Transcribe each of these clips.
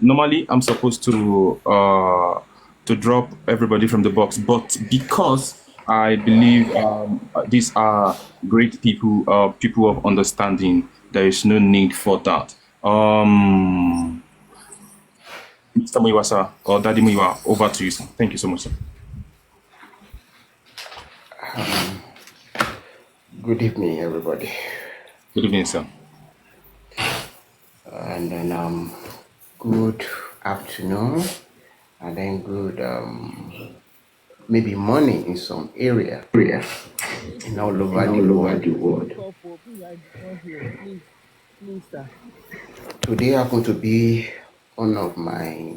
Normally, I'm supposed to drop everybody from the box, but because I believe these are great people, people of understanding, there is no need for that. Mr. Muiwa, sir, or Daddy Muiwa, over to you, sir. Thank you so much, sir. Good evening, everybody. Good evening, sir. And then good afternoon, and then good maybe morning in some area in all over the world. Today happened to be one of my,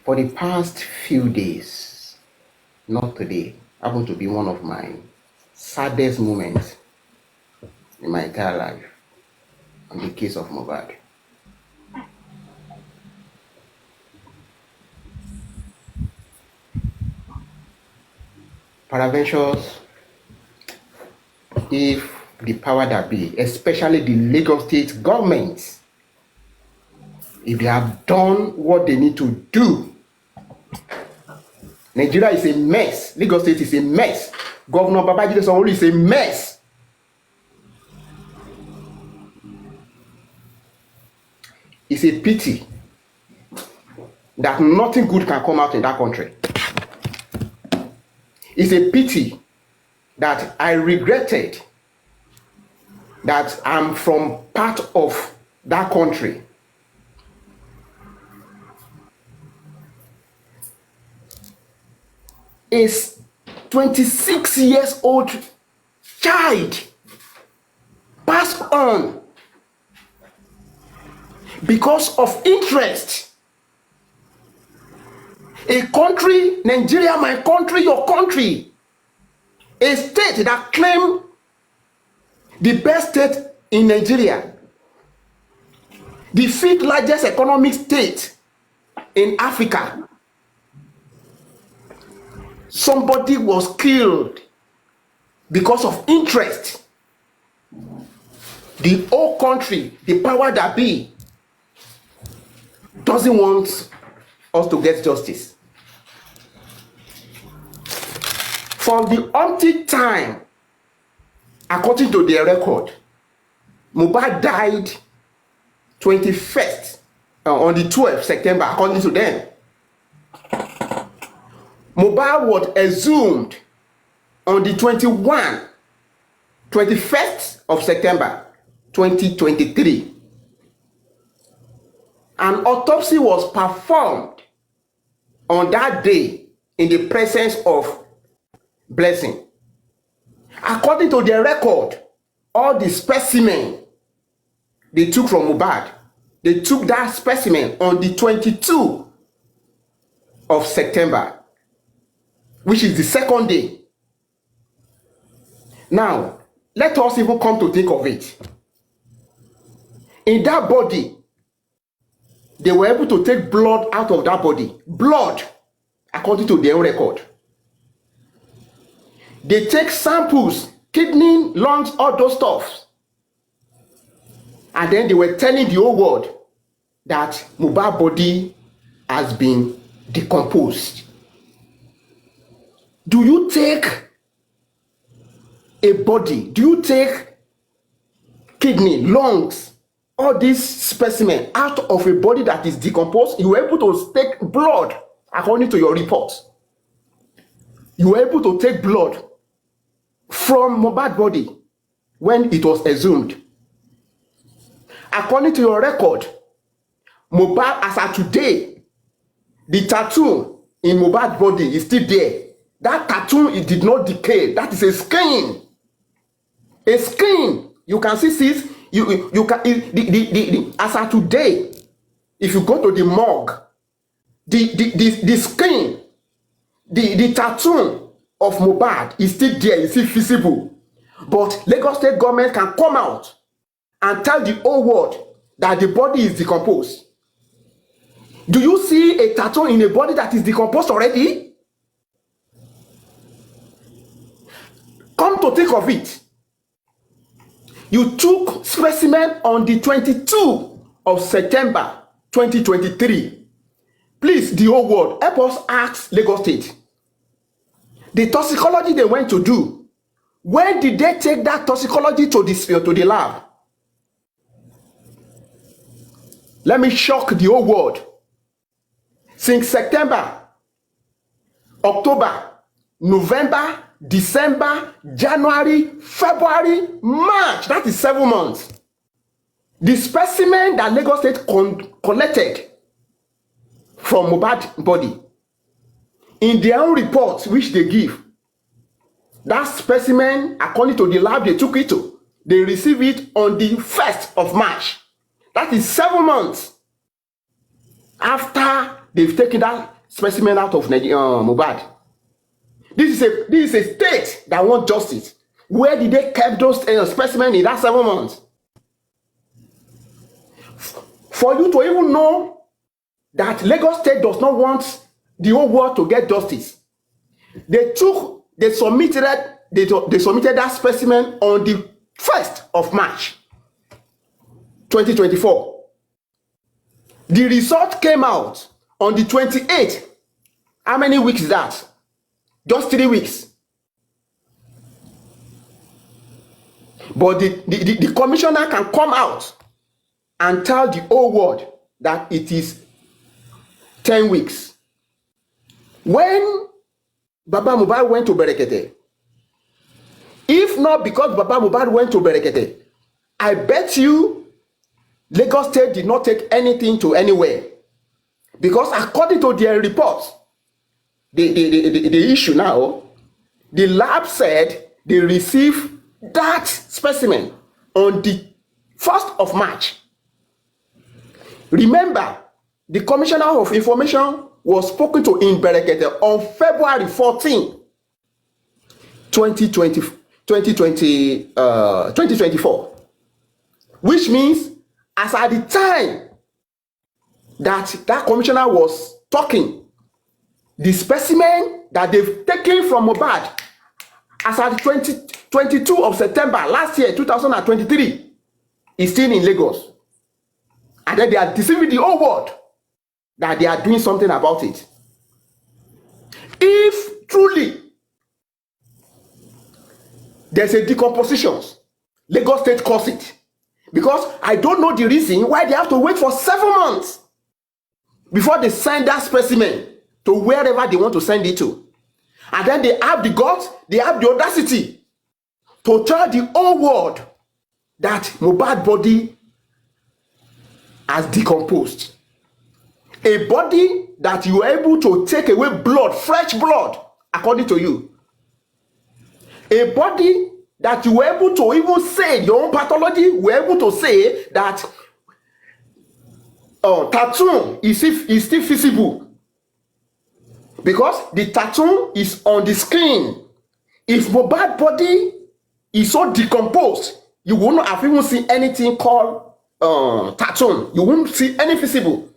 for the past few days, not today, happened to be one of my saddest moments in my entire life on the case of Mohbad. Peradventures, if the power that be, especially the Lagos state government, if they have done what they need to do, Nigeria is a mess. Lagos state is a mess. Governor Babajide Sanwo-Olu is a mess. It's a pity that nothing good can come out in that country. It's a pity that I regretted that I'm from part of that country. A 26 years old child passed on because of interest. A country, Nigeria, my country, your country, a state that claimed the best state in Nigeria, the fifth largest economic state in Africa. Somebody was killed because of interest. The whole country, the power that be, doesn't want us to get justice. For the umpteenth time, according to their record, Mohbad died 21st, on the 12th September, according to them. Mohbad was exhumed on the 21st of September 2023. An autopsy was performed on that day in the presence of Blessing. According to their record, all the specimen they took from Mohbad, they took that specimen on the 22nd of September, which is the second day. Now, let us even come to think of it. In that body, they were able to take blood out of that body. Blood, according to their own record. They take samples, kidney, lungs, all those stuff. And then they were telling the whole world that Mohbad's body has been decomposed. Do you take a body, do you take kidney, lungs, all these specimens out of a body that is decomposed? You were able to take blood, according to your report. You were able to take blood from Mohbad's body when it was exhumed. According to your record, Mohbad, as of today, the tattoo in Mohbad's body is still there. That tattoo, it did not decay. That is a skin. A skin. You can see this. You can as of today, if you go to the morgue, the skin, the tattoo of Mohbad is still there, is still visible. But Lagos State government can come out and tell the whole world that the body is decomposed. Do you see a tattoo in a body that is decomposed already? Come to think of it, you took specimen on the 22nd of September 2023. Please, the whole world, help us ask Lagos State. The toxicology they went to do, when did they take that toxicology to the lab? Let me shock the whole world. Since September, October, November, December, January, February, March, that is 7 months. The specimen that Lagos State collected from Mohbad body, in their own reports which they give, that specimen, according to the lab they took it to, they received it on the 1st of March. That is 7 months after they've taken that specimen out of Mohbad. This is a state that wants justice. Where did they keep those specimens in that 7 months? For you to even know that Lagos State does not want the whole world to get justice, they submitted that specimen on the 1st of March 2024. The result came out on the 28th. How many weeks is that? Just 3 weeks. But the commissioner can come out and tell the whole world that it is 10 weeks. When Baba Mohbad went to Berekete, if not because Baba Mohbad went to Berekete, I bet you Lagos State did not take anything to anywhere. Because according to their reports, the issue now, the lab said they received that specimen on the 1st of March. Remember, the Commissioner of Information was spoken to in Berekete on February 14, 2024, which means as at the time that commissioner was talking, the specimen that they've taken from Mohbad as at 22 of September last year, 2023, is still in Lagos. And then they are deceiving the whole world that they are doing something about it. If truly there's a decomposition, Lagos State calls it. Because I don't know the reason why they have to wait for 7 months before they send that specimen to wherever they want to send it to. And then they have the guts, they have the audacity to tell the whole world that Mohbad body has decomposed. A body that you are able to take away blood, fresh blood, according to you. A body that you were able to even say, your own pathology, were able to say that tattoo is still visible. Because the tattoo is on the skin. If Mohbad body is so decomposed, you will not have even seen anything called tattoo. You won't see any visible.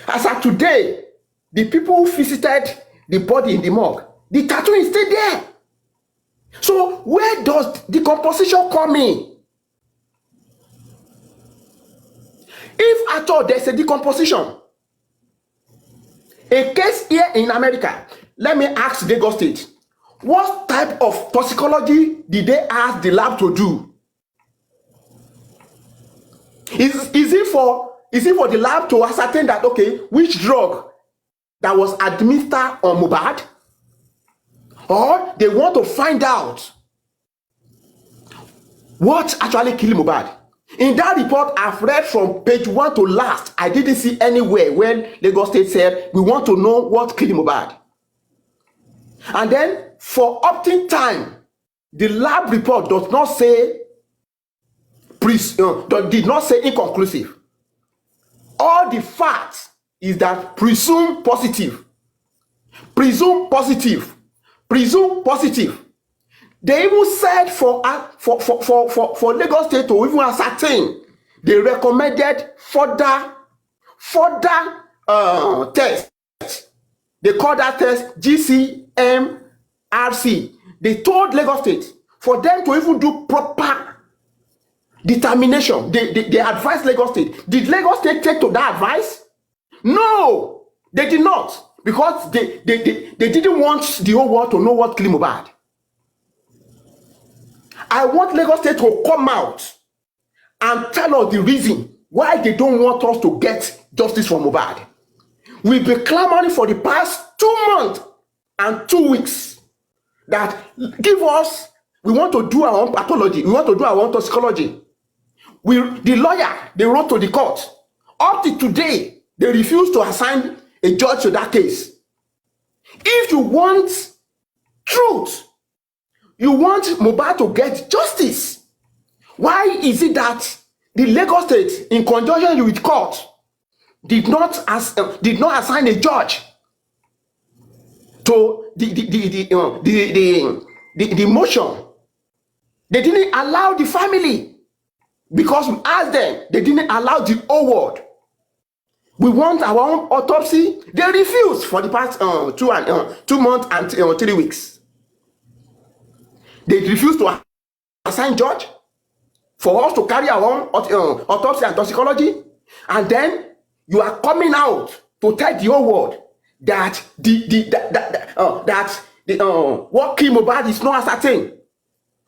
As of today, the people who visited the body in the morgue, the tattoo is still there. So where does decomposition come in? If at all there's a decomposition, a case here in America, let me ask Lagos State, what type of toxicology did they ask the lab to do? Is it for the lab to ascertain that, okay, which drug that was administered on Mohbad? Or they want to find out what actually killed Mohbad? In that report, I've read from page 1 to last. I didn't see anywhere where Lagos State said, we want to know what killed Mohbad. And then, for opting time, the lab report does not say, did not say inconclusive. All the facts is that presume positive. Presume positive. Presume positive. They even said for Lagos State to even ascertain, they recommended further tests. They call that test GCMRC. They told Lagos State for them to even do proper determination. They advised Lagos State. Did Lagos State take to that advice? No, they did not, because they didn't want the whole world to know what killed Mohbad. I want Lagos State to come out and tell us the reason why they don't want us to get justice for Mohbad. We've been clamoring for the past 2 months and 2 weeks that give us, we want to do our own pathology, we want to do our own toxicology. The lawyer, they wrote to the court. Up to today, they refuse to assign a judge to that case. If you want truth, you want Mohbad to get justice, why is it that the Lagos State, in conjunction with court, did not assign a judge to the motion? They didn't allow the family, because we asked them. They didn't allow the whole world. We want our own autopsy. They refused for the past 2 months and 3 weeks. They refused to assign judge for us to carry our own autopsy and toxicology. And then you are coming out to tell the whole world that what killed Mohbad is not ascertained.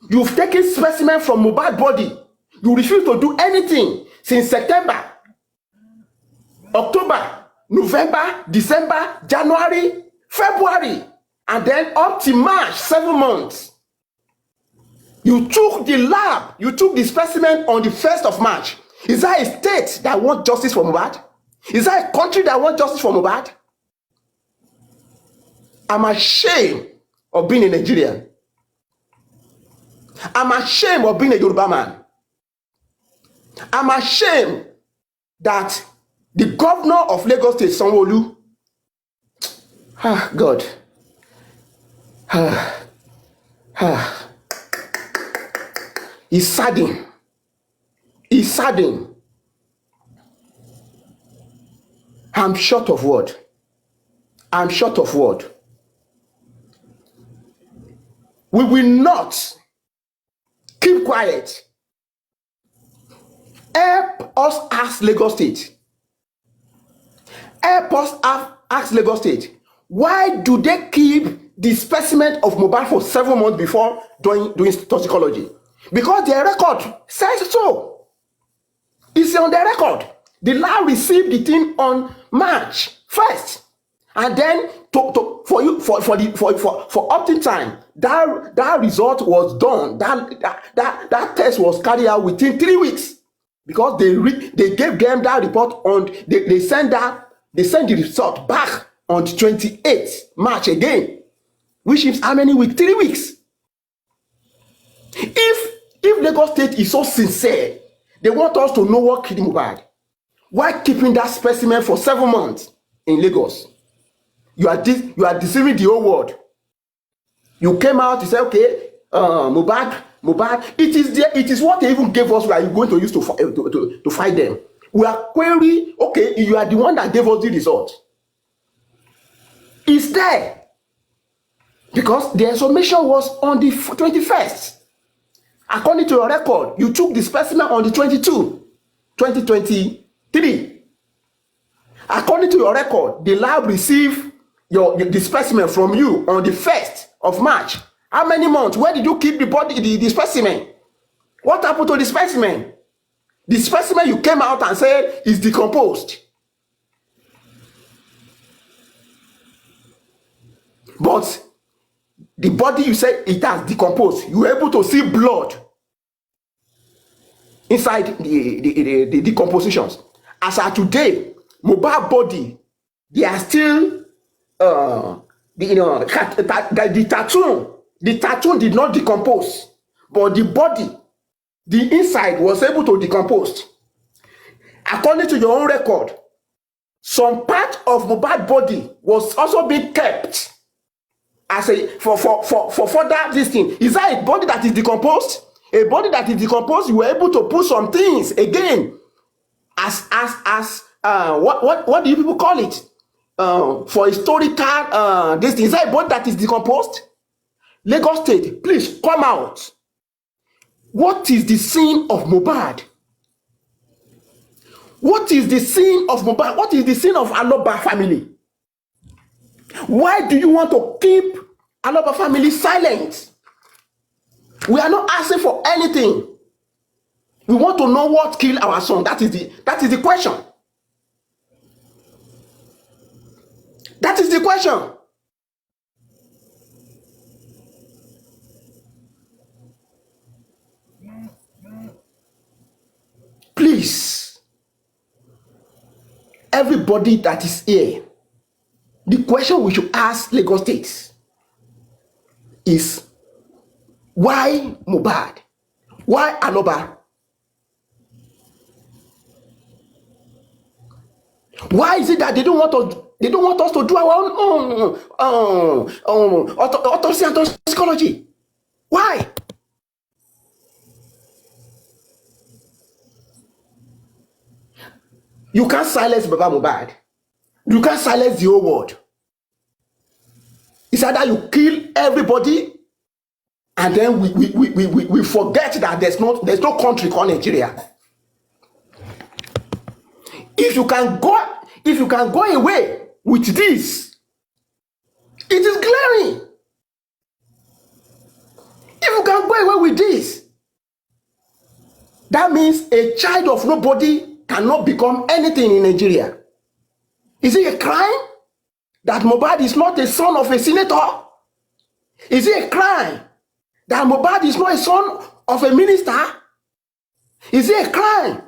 You've taken specimen from Mohbad body. You refuse to do anything since September, October, November, December, January, February, and then up to March, 7 months. You took the lab, you took the specimen on the 1st of March. Is that a state that wants justice for Mohbad? Is that a country that wants justice for Mohbad? I'm ashamed of being a Nigerian. I'm ashamed of being a Yoruba man. I'm ashamed that the governor of Lagos State, Sanwo-Olu, God, is saddened. He's saddened. I'm short of word. I'm short of word. We will not keep quiet. Help us ask Lagos State. Help us ask Lagos State. Why do they keep the specimen of Mohbad for 7 months before doing toxicology? Because their record says so. It's on their record. The lab received the thing on March 1st, and then for opting time, that result was done. That test was carried out within 3 weeks, because they gave them that report on. They sent the result back on the 28th March again, which is how many weeks? 3 weeks. If Lagos State is so sincere, they want us to know what killed Mohbad, why keeping that specimen for 7 months in Lagos? You are deceiving the whole world. You came out to say, okay, Mohbad. It is what they even gave us. We are going to use to fight them. We are querying. Okay, you are the one that gave us the result. It's there because the information was on the 21st. According to your record, you took the specimen on the 2023. According to your record, the lab received the specimen from you on the 1st of March. How many months? Where did you keep the specimen? What happened to the specimen? The specimen you came out and said is decomposed. But the body, you say it has decomposed. You were able to see blood inside the decompositions. As of today, Mohbad body, they are still the tattoo did not decompose, but the body, the inside was able to decompose. According to your own record, some part of Mohbad body was also being kept as a for further this thing. Is that a body that is decomposed? A body that is decomposed, you were able to put some things again as what do you people call it? For historical this thing. Is that a body that is decomposed? Lagos State, please come out. What is the sin of Mohbad? What is the sin of Mohbad? What is the sin of Aloba family? Why do you want to keep Aloba family silent? We are not asking for anything. We want to know what killed our son. That is the question. That is the question. Please, everybody that is here, the question we should ask Lagos State is, why Mohbad? Why Aloba? Why is it that they don't want us to do our own autopsy and toxicology? Why? You can't silence Baba Mohbad. You can't silence the whole world. It's either you kill everybody and then we forget that there's no country called Nigeria. If you can go away with this, it is glaring. If you can go away with this, that means a child of nobody cannot become anything in Nigeria. Is it a crime that Mohbad is not a son of a senator? Is it a crime that Mohbad is not a son of a minister? Is it a crime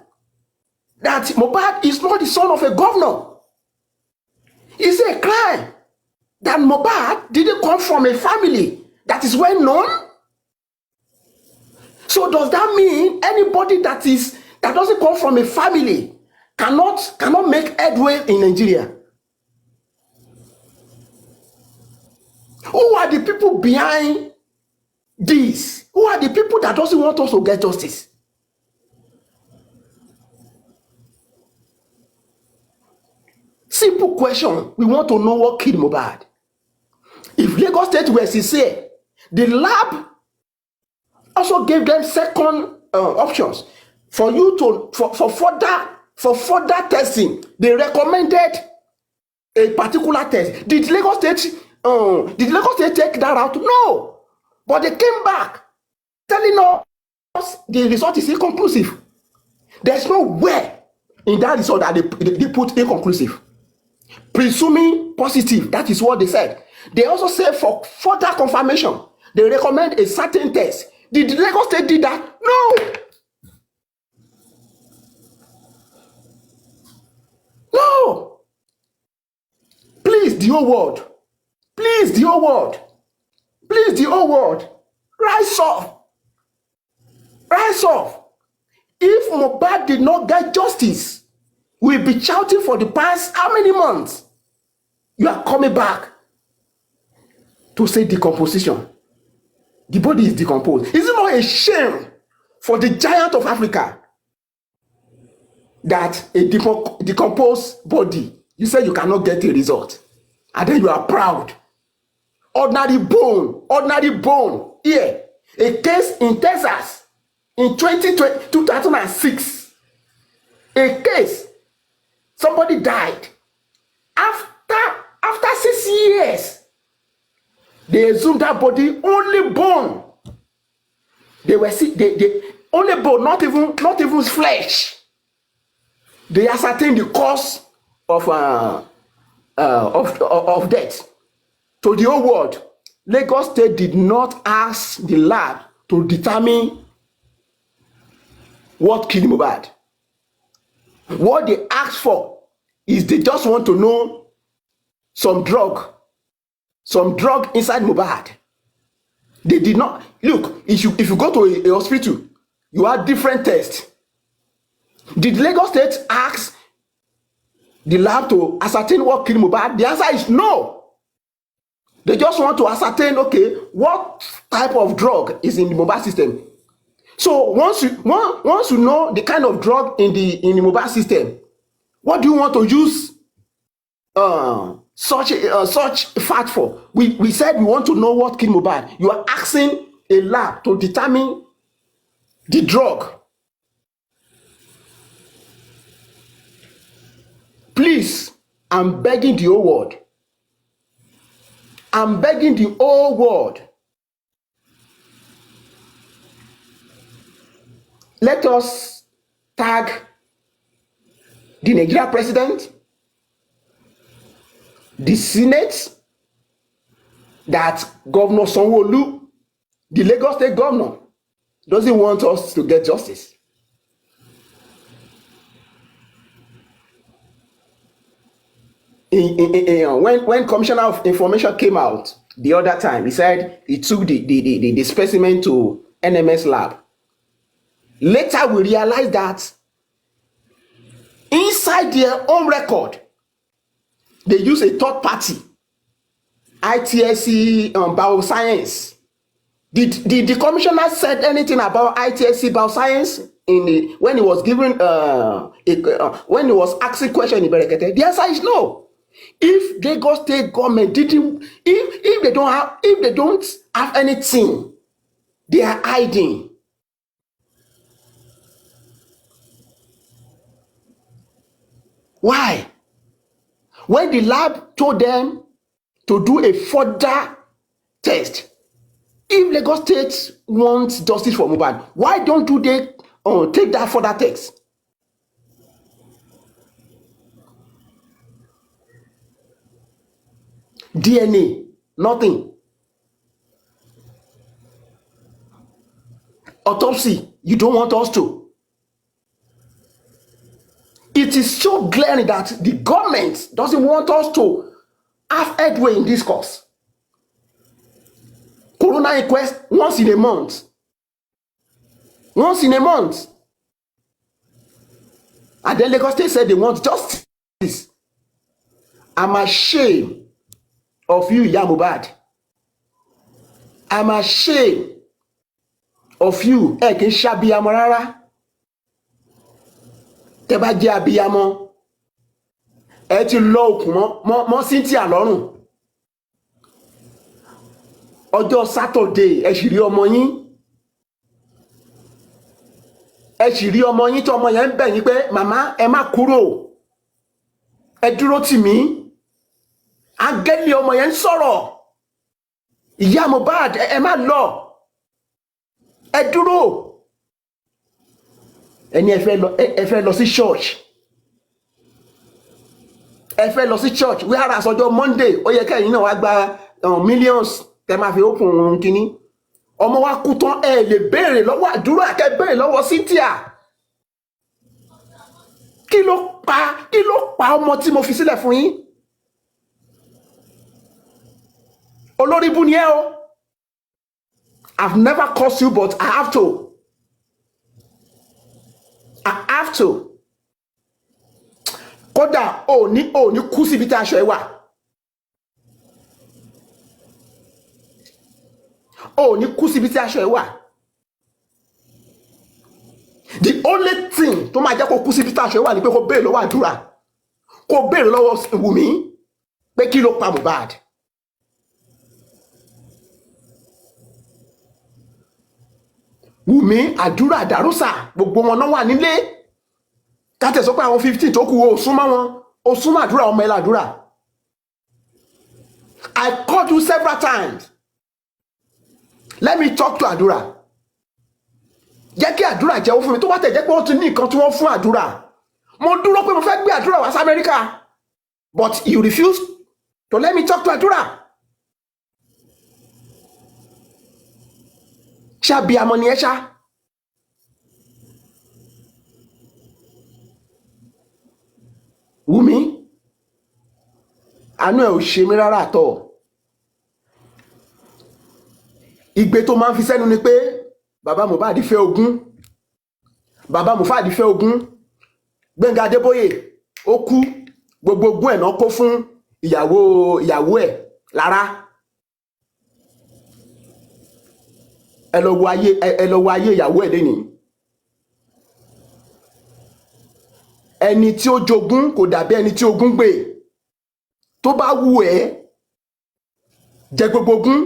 that Mohbad is not the son of a governor? Is it a crime that Mohbad didn't come from a family that is well known? So does that mean anybody that doesn't come from a family cannot make headway in Nigeria? Who are the people behind this? Who are the people that doesn't want us to get justice? Simple question. We want to know what killed Mohbad. If Lagos State were sincere, the lab also gave them second options for further testing. They recommended a particular test. Did Lagos State take that out? No, but they came back telling us the result is inconclusive. There's nowhere in that result that they put inconclusive. Presuming positive, that is what they said. They also said for further confirmation, they recommend a certain test. Did Lagos State do that? No. No. Please, the whole world. Please, the whole world. Please, the whole world. Rise up. Rise up. If Mohbad did not get justice, we'll be shouting for the past how many months? You are coming back to say decomposition. The body is decomposed. Is it not a shame for the giant of Africa that a decomposed body, you say you cannot get a result, and then you are proud? Ordinary bone. Here, a case in Texas in 2006. A case, somebody died. After 6 years, they exhumed that body, only bone. They only bone, not even flesh. They ascertained the cause of death. To the whole world, Lagos State did not ask the lab to determine what killed Mohbad. What they asked for is they just want to know some drug inside Mohbad. They did not look. If you go to a hospital, you have different tests. Did Lagos State ask the lab to ascertain what killed Mohbad? The answer is no. They just want to ascertain, okay, what type of drug is in the Mohbad system. So once you know the kind of drug in the Mohbad system, what do you want to use such fat for? We said we want to know what killed Mohbad. You are asking a lab to determine the drug. Please, I'm begging the whole world. I'm begging the whole world. Let us tag the Nigeria president, the Senate, that Governor Sanwo-Olu, the Lagos State governor, doesn't want us to get justice. When Commissioner of Information came out the other time, he said he took the specimen to NMS lab. Later, we realized that inside their own record, they use a third party, ITSC Bioscience. Did the commissioner said anything about ITSC Bioscience when he was given when he was asking question in Berekete? The answer is no. If Lagos State government didn't, if they don't have anything, they are hiding. Why? When the lab told them to do a further test, if Lagos State wants justice for Mohbad, why don't they take that further test? DNA, nothing. Autopsy, you don't want us to. It is so glaring that the government doesn't want us to have headway in this cause. Coroner inquest once in a month. Once in a month. And then Lagos State said they want justice. I'm ashamed of you, Iya Mohbad. I'm ashamed of you. Ẹ kì í ṣe abiyamọ rárá. Tẹ́ bá jẹ́ abiyamọ, ẹ ti lọ òkun mọ́ Cynthia lọ́rùn. Ọjọ́ Saturday ẹ sì rí ọmọ yín. Ẹ sì rí ọmọ yín tí ọmọ yẹn ń bẹ̀ yín pé màmá ẹ má kúrò. Ẹ dúró tì mí. Áńgẹ́lì ọmọ yẹn ń sọ̀rọ̀. Ìyá Mohbad ẹ má lọ. Ẹ dúró. Ẹni ẹ fẹ́ lọ sí church. Ẹ fẹ́ lọ sí church. Whereas ọjọ́ Monday ó yẹ kẹ́yìn náà wá gba millions tẹ́ máa fi open kínní. Ọmọ wa kú tán ẹ lè béèrè lọ́wọ́ àdúrà kẹ́ béèrè lọ́wọ́ Cynthia. Kí ló pa ọmọ tí mo fi sílẹ̀ fún yín? Olórí bú ni ẹ o. I've never cursed you, but I have to. I have to. Kódà ò ní kú síbi tí aṣọ ẹ wà. Ò ní kú síbi tí aṣọ ẹ wà. The only thing tó máa jẹ́ kó kú síbi tí aṣọ ẹ wà ni pé kó béèrè lọ́wọ́ àdúrà. Kó béèrè lọ́wọ́ Wùmí pé kí ló pa Mohbad. Wùmí, àdúrà, Dàrúsà, gbogbo wọn náà wà nílé. Kátẹ̀ sọ pé àwọn 15 tó kù ó súnmọ́ wọn. Ó súnmọ́ àdúrà ọmọ ẹ làdúrà. I called you several times. Let me talk to àdúrà. Jẹ́ kí àdúrà jẹ́wọ́ fún mi tó bá tẹ̀ jẹ́ pé wọ́n ti ní nǹkan tí wọ́n fún àdúrà. Mo dúró pé mo fẹ́ gbé àdúrà wá sí Amẹ́ríkà. But you refuse to let me talk to àdúrà. Ṣàbíamọ ni ẹ ṣá. Wùmí, àánú ẹ ò ṣe mí rárá àtọ̀. Ìgbé tó máa ń fi sẹ́nu ni pé bàbá Mohbad fẹ́ ogún. Bàbá Mohbad fẹ́ ogún. Gbẹ́ngà Adébóyè ó kú. Gbogbo ogún ẹ̀ náà kó fún ìyàwó ẹ̀ Lára. Ẹ lọ wo ayé ìyàwó ẹ̀ lénìí. Ẹni tí ó jogún kò dàbí ẹni tí ogún gbé. Tó bá wù ẹ́ jẹ gbogbo ogún.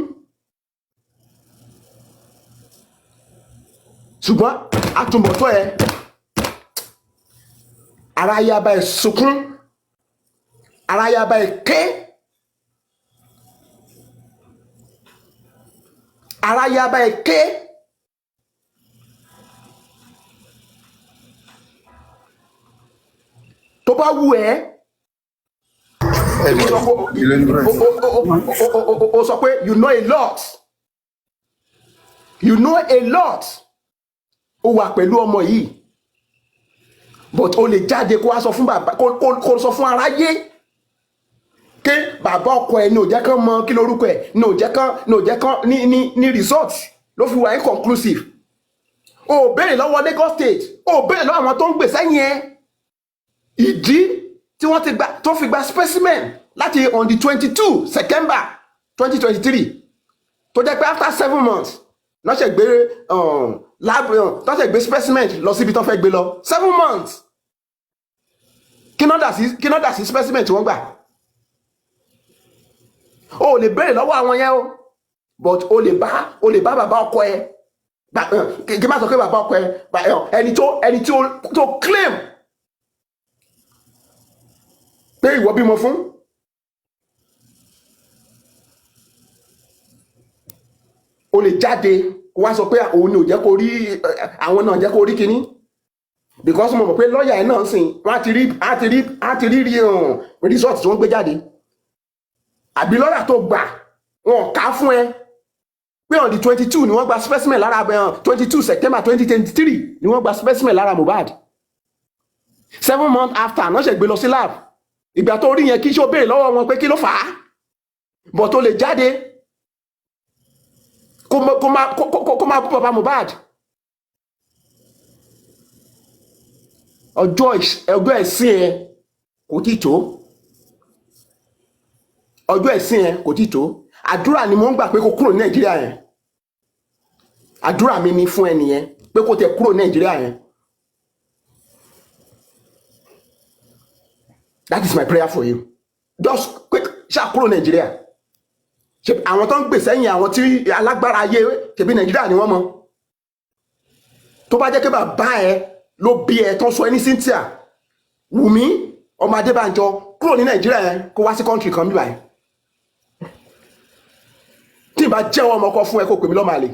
Ṣùgbọ́n àtúbọ̀tán ẹ aráyé á bá ẹ sunkún, aráyé á bá ẹ ké, aráyé á bá ẹ ké. Tó bá wù ẹ́ ó sọ pé you know a lot, you know a lot, ó wà pẹ̀lú ọmọ yìí but o lè jáde kó wá sọ fún bàbá kó sọ fún aráyé ké bàbá ọkọ ẹ ní ò jẹ́ kán mọ kí lórúkọ ẹ ní ò jẹ́ kán ní result ló fi wà inconclusive. O béèrè lọ́wọ́ Lagos State, o béèrè lọ́wọ́ àwọn tó ń gbè sẹ́yìn ẹ ìdí tí wọ́n ti gba tó fi gba specimen láti on the 22 September 2023 tó jẹ́ pé after 7 months lọ́sẹ̀ gbé lab lọ́sẹ̀ gbé specimen lọ síbi tó fẹ́ gbé lọ 7 months. Kí náà dà sí specimen tí wọ́n gbà. O lè béèrè lọ́wọ́ àwọn yẹn o but o lè bá bàbá ọkọ ẹ kí n má sọ pé bàbá ọkọ ẹ ẹni tó claim pé ìwọ bímọ fún. O lè jáde wá sọ pé òun ni ò jẹ́ kó rí àwọn náà jẹ́ kó rí kinní because mo mọ̀ pé lọ́ọ̀yà ẹ̀ náà sìn wọ́n á ti rí result tí wọ́n gbé jáde àbí lọ́ọ̀yà tó gbà wọn kà á fún ẹ pé on the 22 ni wọ́n gba specimen lára 22 September 2023 ni wọ́n gba specimen lára Mohbad 7 months after náà ṣe gbé lọ sí lab. Ìgbà tó rí yẹn kí ṣó béèrè lọ́wọ́ wọn pé kí ló fà á but tó lè jáde kó máa bú bàbá Mohbad. Ọjọ́ ẹ̀sìn ẹ kò tí tó, ọjọ́ ẹ̀sìn ẹ kò tí tó. Àdúrà ni mo ń gbà pé kó kúrò ní Nàìjíríà yẹn, àdúrà mi ni fún ẹnìyẹn pé kó tẹ kúrò ní Nàìjíríà yẹn. That is my prayer for you. Just quick ṣá kúrò Nàìjíríà. Ṣé àwọn tó ń gbè sẹ́yìn àwọn tí alágbára ayé ṣebí Nàìjíríà ni wọ́n mọ̀. Tó bá jẹ́ pé bàbá ẹ ló bí ẹ tó sọ ẹ ní Cynthia Wùmí ọmọ Adébánjọ kúrò ní Nàìjíríà yẹn kó wá sí country kan bíbáyìí. Tí n bá jẹ́wọ́ ọmọ ọkọ fún ẹ kó pè mí lọ́mọ àlè.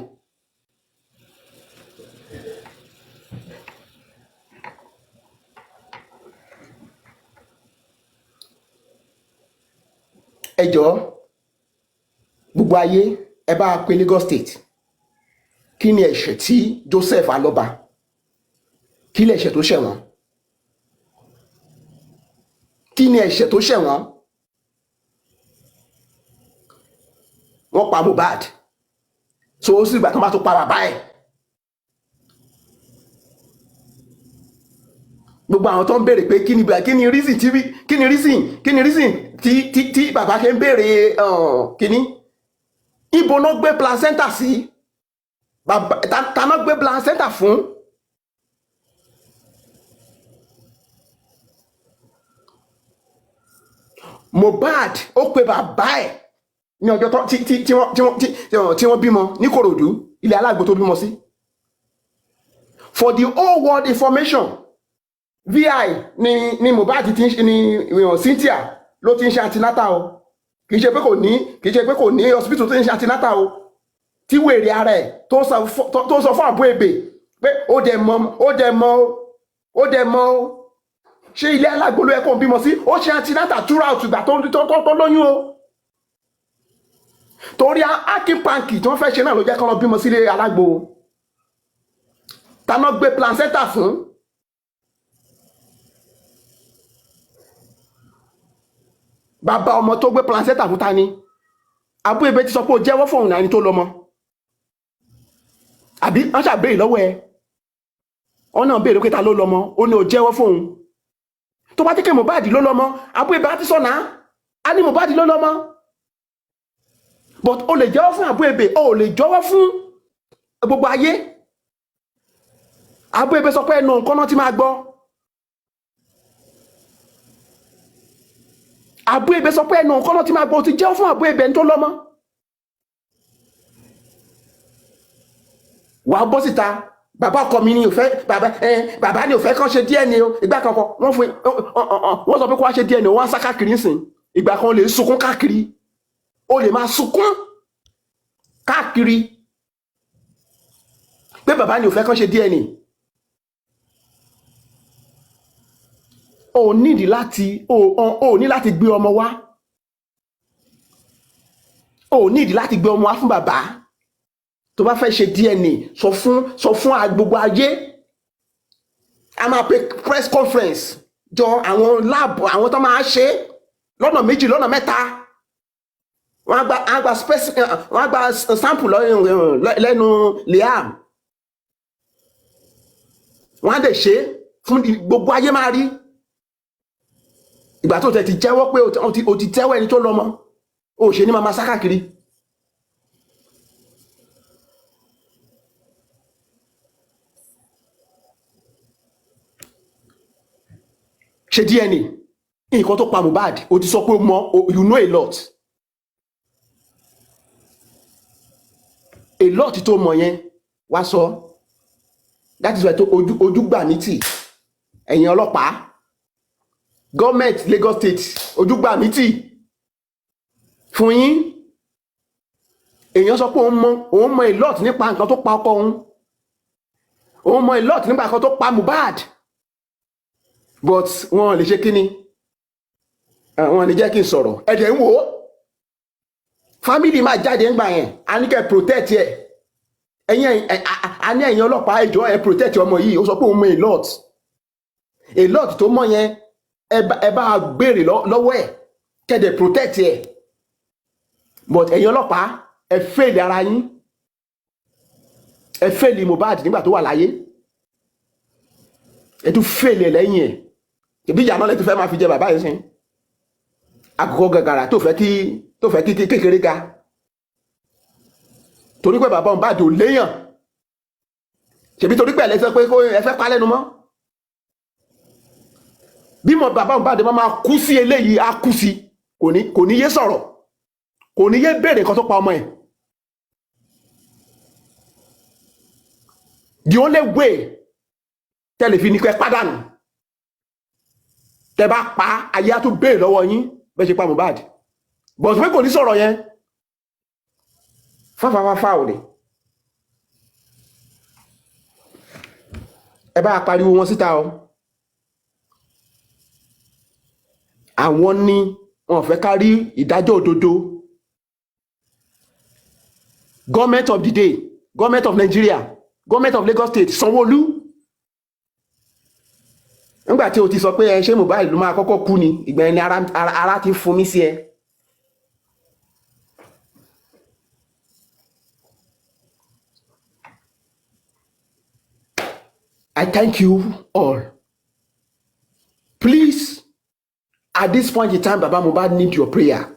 Ẹ jọ̀ọ́ gbogbo ayé ẹ bá pe Lagos State kí ni ẹ̀ṣẹ̀ tí Joseph Aloba kí ni ẹ̀ṣẹ̀ tó ṣẹ̀ wọ́n, kí ni ẹ̀ṣẹ̀ tó ṣẹ̀ wọ́n. Wọ́n pa Mohbad so ó sì gbà tó bá tó pa bàbá ẹ̀. Gbogbo àwọn tó ń béèrè pé kí ni reason tí bàbá ṣe ń béèrè kíní ibo náà gbé placenta sí, ta náà gbé placenta fún. Mohbad ó pe bàbá ẹ̀ ní ọjọ́ tí wọ́n bímọ ní Kòròdú ilé alágbo tó bímọ sí. For the whole world information VI ni Mohbad ti ní Cynthia ló ti ń ṣe antinata o, kì í ṣe pé kò ní hospital tó ń ṣe antinata o, tí wèrè ara ẹ̀ tó sọ fún àbú ebè pé ó dẹ̀ mọ́ o ṣé ilé alágbo ló yẹ kó bímọ sí, ó ṣe antinata throughout ìgbà tó lóyún o. Torí akínpankì tí wọ́n fẹ́ ṣe náà ló jẹ́ kó lọ bímọ sílé alágbo. Ta náà gbé placenta fún. Bàbá ọmọ tó gbé placenta fún ta ni? Àbú ebè ti sọ pé ó jẹ́wọ́ fóun náà ẹni tó lọ́mọ. Àbí wọ́n ṣàbẹ̀rẹ̀ lọ́wọ́ ẹ wọ́n náà béèrè pé ta ló lọ́mọ ó ní ó jẹ́wọ́ fóun. Tó bá tẹ́kẹ̀ Mohbad ló lọ́mọ Àbú ebè á ti sọ̀nà á ní Mohbad ló lọ́mọ. But o lè jẹ́wọ́ fún Àbú ebè o lè jẹ́wọ́ fún gbogbo ayé. Àbú ebè sọ pé ẹnu nǹkan náà ti máa gbọ́. Àbú ebè sọ pé ẹnu nǹkan náà ti máa gbọ́, o ti jẹ́wọ́ fún Àbú ebè tó lọ́mọ. Wà á bọ́ síta bàbá ọkọ mi ni ò fẹ́ bàbá ni ò fẹ́ kán ṣe DNA o ìgbà kan kọ wọ́n sọ pé kó wá ṣe DNA wọ́n á sá káàkiri ńsìn ìgbà kan lè sunkún káàkiri o lè máa sunkún káàkiri pé bàbá ni ò fẹ́ kán ṣe DNA o ní láti gbé ọmọ wá o ní láti gbé ọmọ wá fún bàbá tó bá fẹ́ ṣe DNA sọ fún gbogbo ayé a máa pe press conference jọ àwọn lab àwọn tó máa ṣe lọ́nà méjì lọ́nà mẹ́ta wọ́n á gba sample lẹ́nu Liam wọ́n á dẹ̀ ṣe fún gbogbo ayé máa rí ìgbà tó tẹ̀ ti jẹ́wọ́ pé o ti tẹ́wọ́ ẹni tó lọ́mọ o ṣe ní máa sá káàkiri. ṣe DNA nǹkan tó pa Mohbad o ti sọ pé you know a lot tó mọ̀ yẹn wá sọ that is why tó ojú gbà mí tì ẹ̀yin ọlọ́pàá gọ́ọ̀mẹ̀ntì Lagos State ojú gbà mí tì fún yín èèyàn sọ pé òun mọ̀ a lot nípa nǹkan tó pa ọkọ òun mọ̀ a lot nípa nǹkan tó pa Mohbad but wọn lè ṣe kíni wọn lè jẹ́ kí n sọ̀rọ̀ ẹ̀dẹ̀ ń wò ó family máa jáde ńgbà yẹn a ní kẹ́ protect ẹ̀ a ní ẹ̀yin ọlọ́pàá ẹjọ́ ẹ protect ọmọ yìí ó sọ pé òun mọ̀ a lot tó mọ̀ yẹn ẹ bá gbèrè lọ́wọ́ ẹ̀ kẹ́dẹ̀ protect ẹ̀ but ẹ̀yin ọlọ́pàá ẹ fail ara yín ẹ fail Mohbad nígbà tó wà láyé ẹ tún fail ẹ̀ lẹ́yìn ẹ̀ ìbí ìyá náà lè tún fẹ́ máa fi jẹ bàbá yìí sìn àkókò gàgàrà tó fẹ́ kí kékeré ga torí pé bàbá òun bá dò léèyàn ṣèbí torí pé ẹlẹ́sẹ̀ pé ẹ fẹ́ pa lẹ́nu mọ́ bí mo bàbá òun bá dé máa kú sí eléyìí á kú sí kò ní yé sọ̀rọ̀ kò ní yé béèrè nǹkan tó pa ọmọ ẹ̀ the only way tẹ́lẹ̀ ní pẹ́ pádànù tẹ́ bá pa ayé á tún béèrè lọ́wọ́ yín bẹ́ẹ̀ ṣe pa Mohbad but pé kò ní sọ̀rọ̀ yẹn fáfáfáfá ò lè ẹ bá pariwo wọn síta o àwọn ní wọn fẹ́ ká rí ìdájọ́ òdodo government of the day government of Nigeria government of Lagos State Sanwó-Olú nígbà tí o ti sọ pé ẹ ṣé Mohbad ló máa kọ́kọ́ kú ni ìgbà ẹni ara ti fún mi sí ẹ I thank you all. Please, at this point in time, Baba Mohbad need your prayer.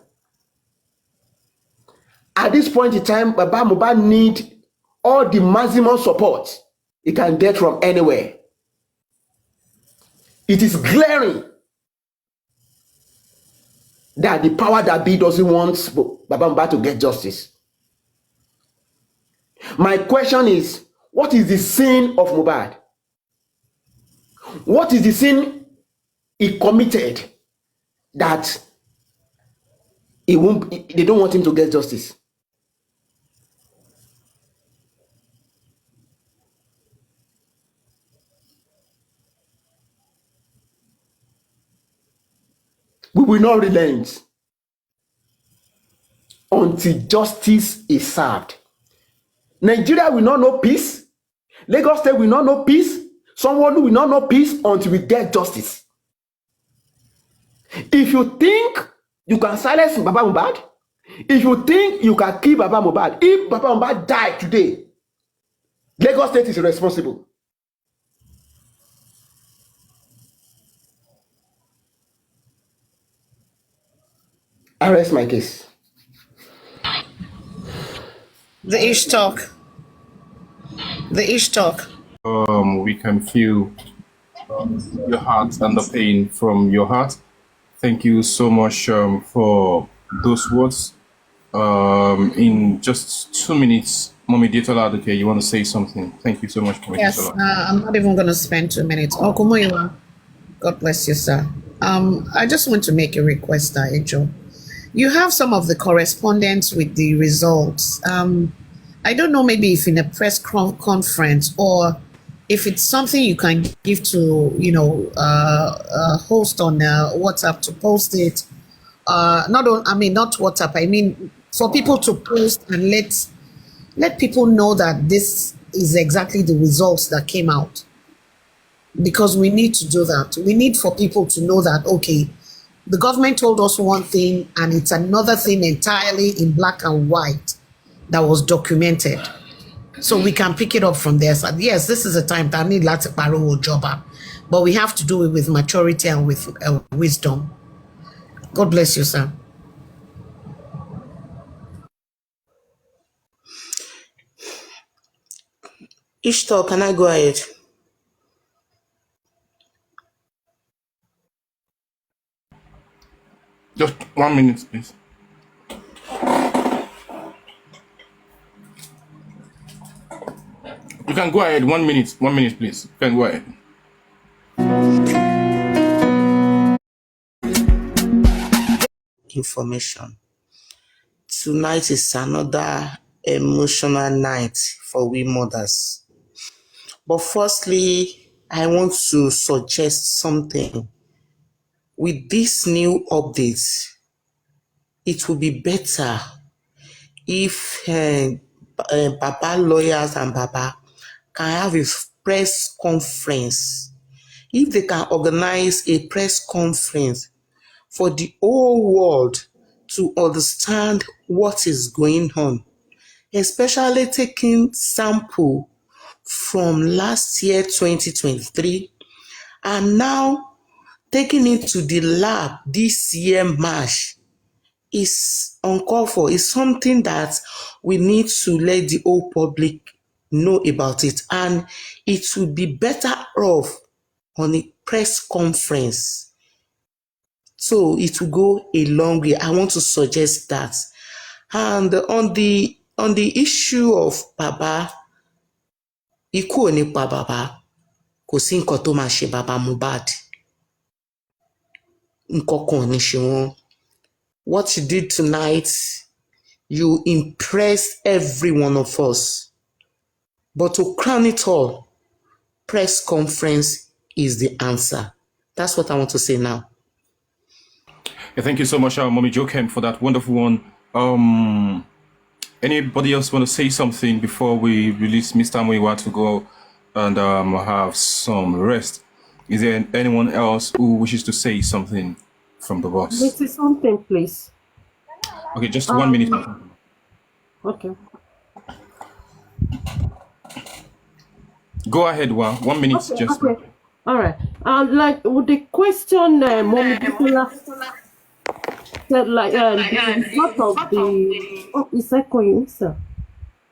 At this point in time, Baba Mohbad need all the maximum support he can get from anywhere. It is glaring that the power that be doesn't want Baba Mohbad to get justice. My question is, what is the sin of Mohbad? What is the sin he committed that they don't want him to get justice? We will not relent until justice is served. Nigeria will not know peace. Lagos State will not know peace. Someone will not know peace until we get justice. If you think you can silence Baba Mohbad, if you think you can kill Baba Mohbad, if Baba Mohbad died today, Lagos State is responsible. I rest my case. The Ish talk. The Ish talk. We can feel your heart and the pain from your heart. Thank you so much for those words. In just 2 minutes, Mommy Ditola, okay, you want to say something? Thank you so much, Mommy Yes, Ditola. I'm not even going to spend 2 minutes. Uncle Muyiwa, God bless you, sir. I just want to make a request, Angel. You have some of the correspondence with the results. I don't know, maybe if in a press conference or if it's something you can give to, host on WhatsApp to post it. Not WhatsApp. I mean, for people to post and let people know that this is exactly the results that came out. Because we need to do that. We need for people to know that, okay, the government told us one thing and it's another thing entirely in black and white that was documented. So we can pick it up from there. So yes, this is a time that I need lots of parole job up, but we have to do it with maturity and with wisdom. God bless you, sir. Ishtar, can I go ahead? Just 1 minute, please. You can go ahead. 1 minute. 1 minute, please. You can go ahead. Information. Tonight is another emotional night for we mothers. But firstly, I want to suggest something. With this new update, it will be better if Baba lawyers and Baba can have a press conference. If they can organize a press conference for the whole world to understand what is going on, especially taking sample from last year 2023 and now taking it to the lab this year March is uncalled for. It's something that we need to let the whole public know about it, and it will be better off on a press conference. So it will go a long way. I want to suggest that. And on the issue of Baba, ikú ò ní pa Baba, kò sí nǹkan tó máa ṣe Baba Mohbad. Nǹkan kan ò ní ṣe wọ́n. What you did tonight, you impressed every one of us. But to crown it all, press conference is the answer. That's what I want to say now. Yeah, thank you so much, Mommy Jokem, for that wonderful one. Anybody else want to say something before we release Mr. Muyiwa to go and have some rest? Is there anyone else who wishes to say something from the boss? This is something, please. Okay, just 1 minute. Okay. Go ahead, 1 minute. Okay, Just okay. All right. Like with the question, Mommy Bitola said, like the result of the is echoing, sir.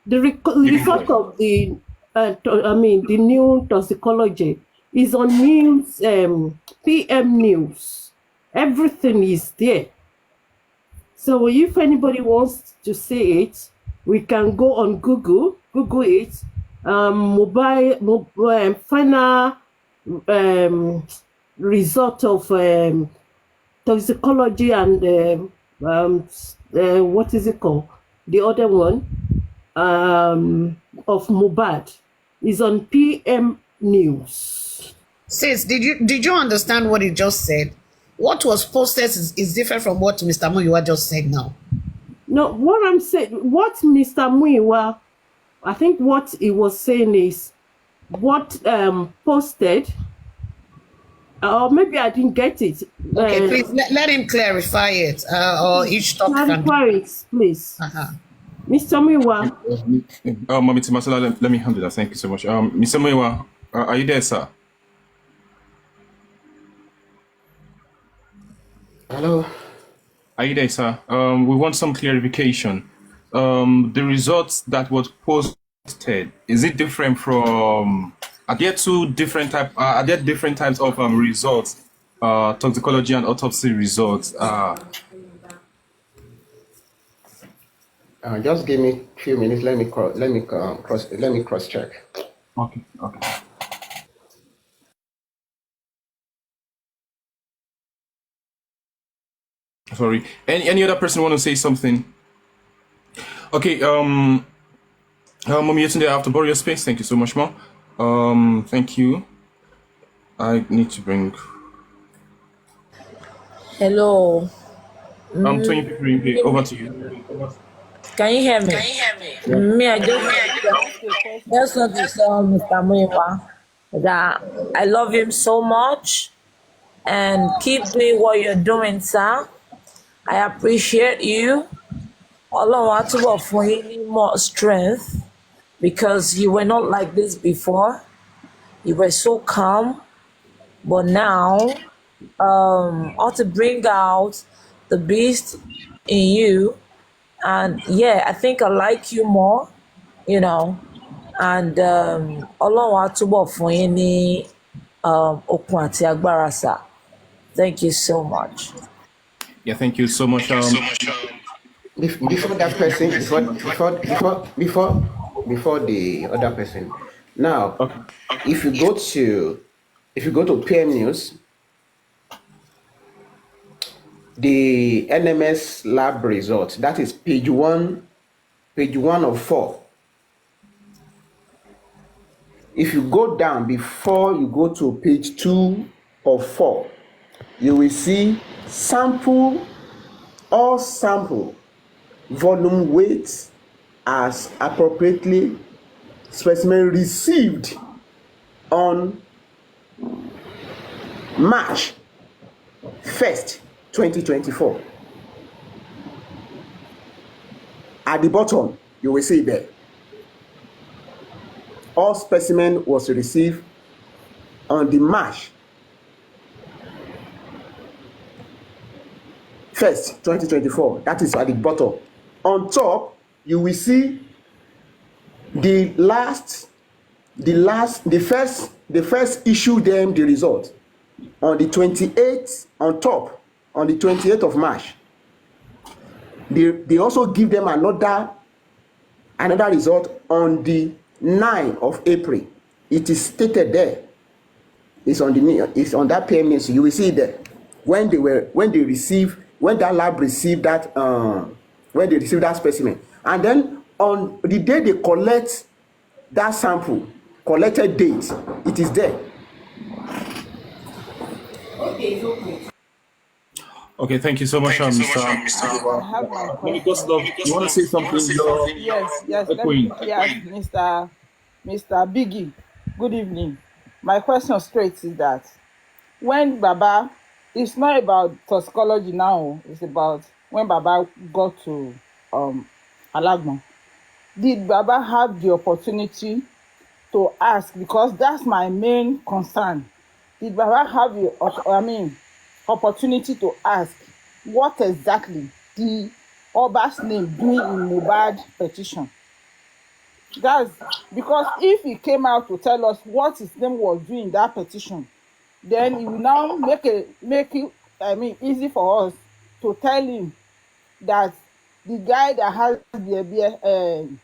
The result of the the new toxicology is on news, PM News. Everything is there. So if anybody wants to see it, we can go on Google it. Final result of toxicology and what is it called? The other one of Mohbad is on PM News. Sis, did you understand what he just said? What was posted is different from what Mr. Muyiwa just said now. No, what I'm saying, what Mr. Muyiwa, I think what he was saying is what posted, or maybe I didn't get it. Okay, please let him clarify it, or each talk can clarify it, please. Mr. Muyiwa. Mommy Timasela, let me handle that. Thank you so much. Mr. Muyiwa, are you there, sir? Hello. Are you there, sir? We want some clarification. The results that was posted, is it different from? Are there different types of results? Toxicology and autopsy results. Just give me a few minutes. Let me cross check. Okay. Okay. Sorry. Any other person want to say something? Okay. Mommy Yetunde, I have to borrow your space. Thank you so much, Mom. Thank you. I need to bring. Hello. 23. Over to you. Can you hear me? Me, I just want to tell Mr. Muiwa that I love him so much and keep doing what you're doing, sir. I appreciate you. Ọlọ́run á túbọ̀ fún yín ní more strength because you were not like this before. You were so calm, but now, ought to bring out the beast in you. And yeah, I think I like you more, you know. And Ọlọ́run á túbọ̀ fún yín ní okun àti agbára, sir. Thank you so much. Yeah, thank you so much. Before that person, before the other person. Now, Okay. if you go to PM News, the NMS lab result, that is page one of 4. If you go down before you go to page 2 of 4, you will see all sample volume weights as appropriately specimen received on March 1st, 2024. At the bottom, you will see there. All specimen was received on the March 1st, 2024. That is at the bottom. On top, you will see the first issue them the result on the 28th, on top, on the 28th of March. They also give them another result on the 9th of April. It is stated there. It's on that PM News. You will see there when that lab received that when they received that specimen, and then on the day they collect that sample, collected date, it is there. Okay, thank you so much, Mr. I have my Monica question. Love, you want to say something? Yes. Let me quickly ask Mr. Biggie. Good evening. My question straight is that when Baba, it's not about toxicology now, it's about when Baba got to Alagbon. Did Baba have the opportunity to ask? Because that's my main concern. Did Baba have the opportunity to ask what exactly the Oba's name doing in Mohbad petition? That's because if he came out to tell us what his name was doing in that petition, then it will now make it easy for us to tell him that the guy that has the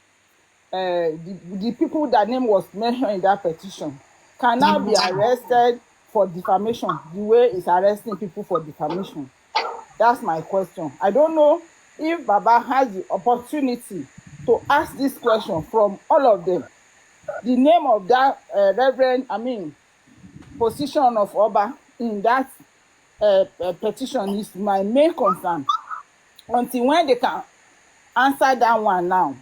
people that name was mentioned in that petition can now be arrested for defamation the way he's arresting people for defamation. That's my question. I don't know if Baba has the opportunity to ask this question from all of them. The name of that position of Oba in that petition is my main concern. Until when they can answer that one now,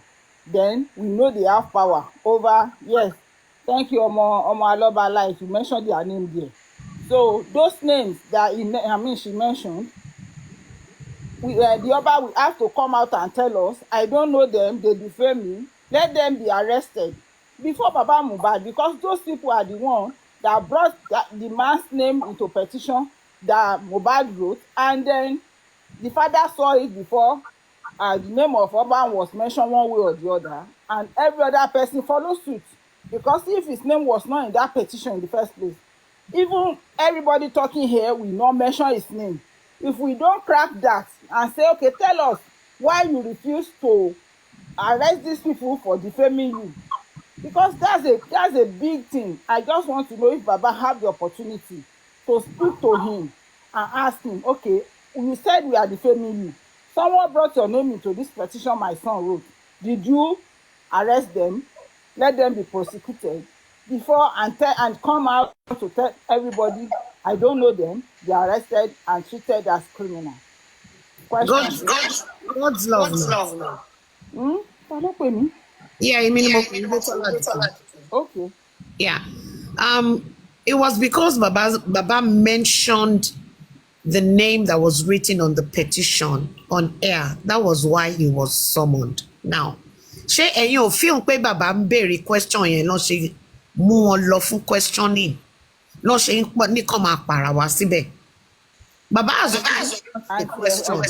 then we know they have power over. Yes, thank you, Omo Aloba, like you mentioned their name there. So those names that she mentioned, the Oba will have to come out and tell us, I don't know them, they defame me, let them be arrested before Baba Mohbad, because those people are the ones that brought the man's name into petition that Mohbad wrote, and then the father saw it before the name of Oba was mentioned one way or the other, and every other person follows suit, because if his name was not in that petition in the first place, even everybody talking here will not mention his name. If we don't crack that and say, okay, tell us why you refuse to arrest these people for defaming you, because that's a big thing. I just want to know if Baba have the opportunity to speak to him and ask him, okay, you said we are defaming you. Someone brought your name into this petition my son wrote. Did you arrest them? Let them be prosecuted before and come out to tell everybody, I don't know them, they are arrested and treated as criminal. God's, Question. God's love. now. Hello, Penny. Yeah, I mean, Okay. yeah. It was because Baba mentioned the name that was written on the petition on air. That was why he was summoned. Now, ṣé ẹ̀yin ò feel pé Baba ń béèrè question yẹn lọ ṣe mú wọn lọ fún questioning lọ ṣe ń pọ̀ ní kàn máa pàrà wá síbẹ̀. Baba has asked a question.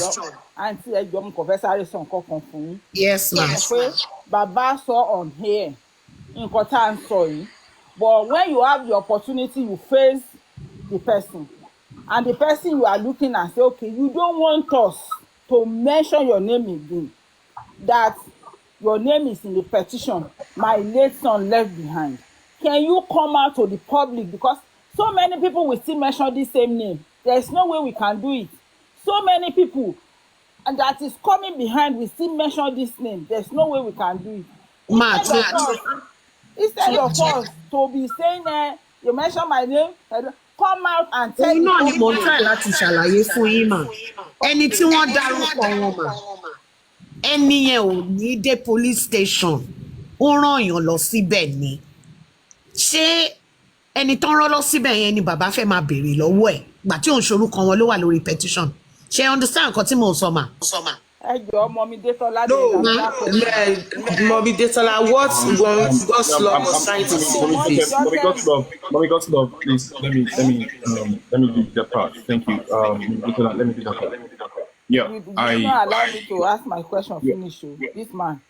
Àǹtí ẹjọ́ mo kàn fẹ́ sáré sọ nǹkan kan fún yín. Yes, ma'am. Pé Baba sọ on here nǹkan tá à ń sọ yìí, but when you have the opportunity you face the person and the person you are looking at say, okay, you don't want us to mention your name again, that your name is in the petition my late son left behind. Can you come out to the public, because so many people will still mention this same name. There's no way we can do it. So many people and that is coming behind will still mention this name. There's no way we can do it. Instead of us to be saying, you mention my name, come out and tell You me. know, ni mo try láti ṣàlàyé fún yín mà. Ẹni tí wọ́n dárúkọ wọn mà. Ẹni yẹn ò ní dé police station. Ó rán èèyàn lọ síbẹ̀ ni. Ṣé ẹni tán rán lọ síbẹ̀ yẹn ni bàbá fẹ́ máa béèrè lọ́wọ́ ẹ̀? Gbà tí òun ṣorúkọ wọn ló wà lórí petition. Ṣé understand nǹkan tí mò ń sọ mà? Ẹjọ́ Mommy Detola. No, Mommy Detola, what God's love was trying to say with this? Mommy God's love, please let me do that part. Thank you. Detola, let me do that part. Yeah, You not allow me to ask my question finish. This man.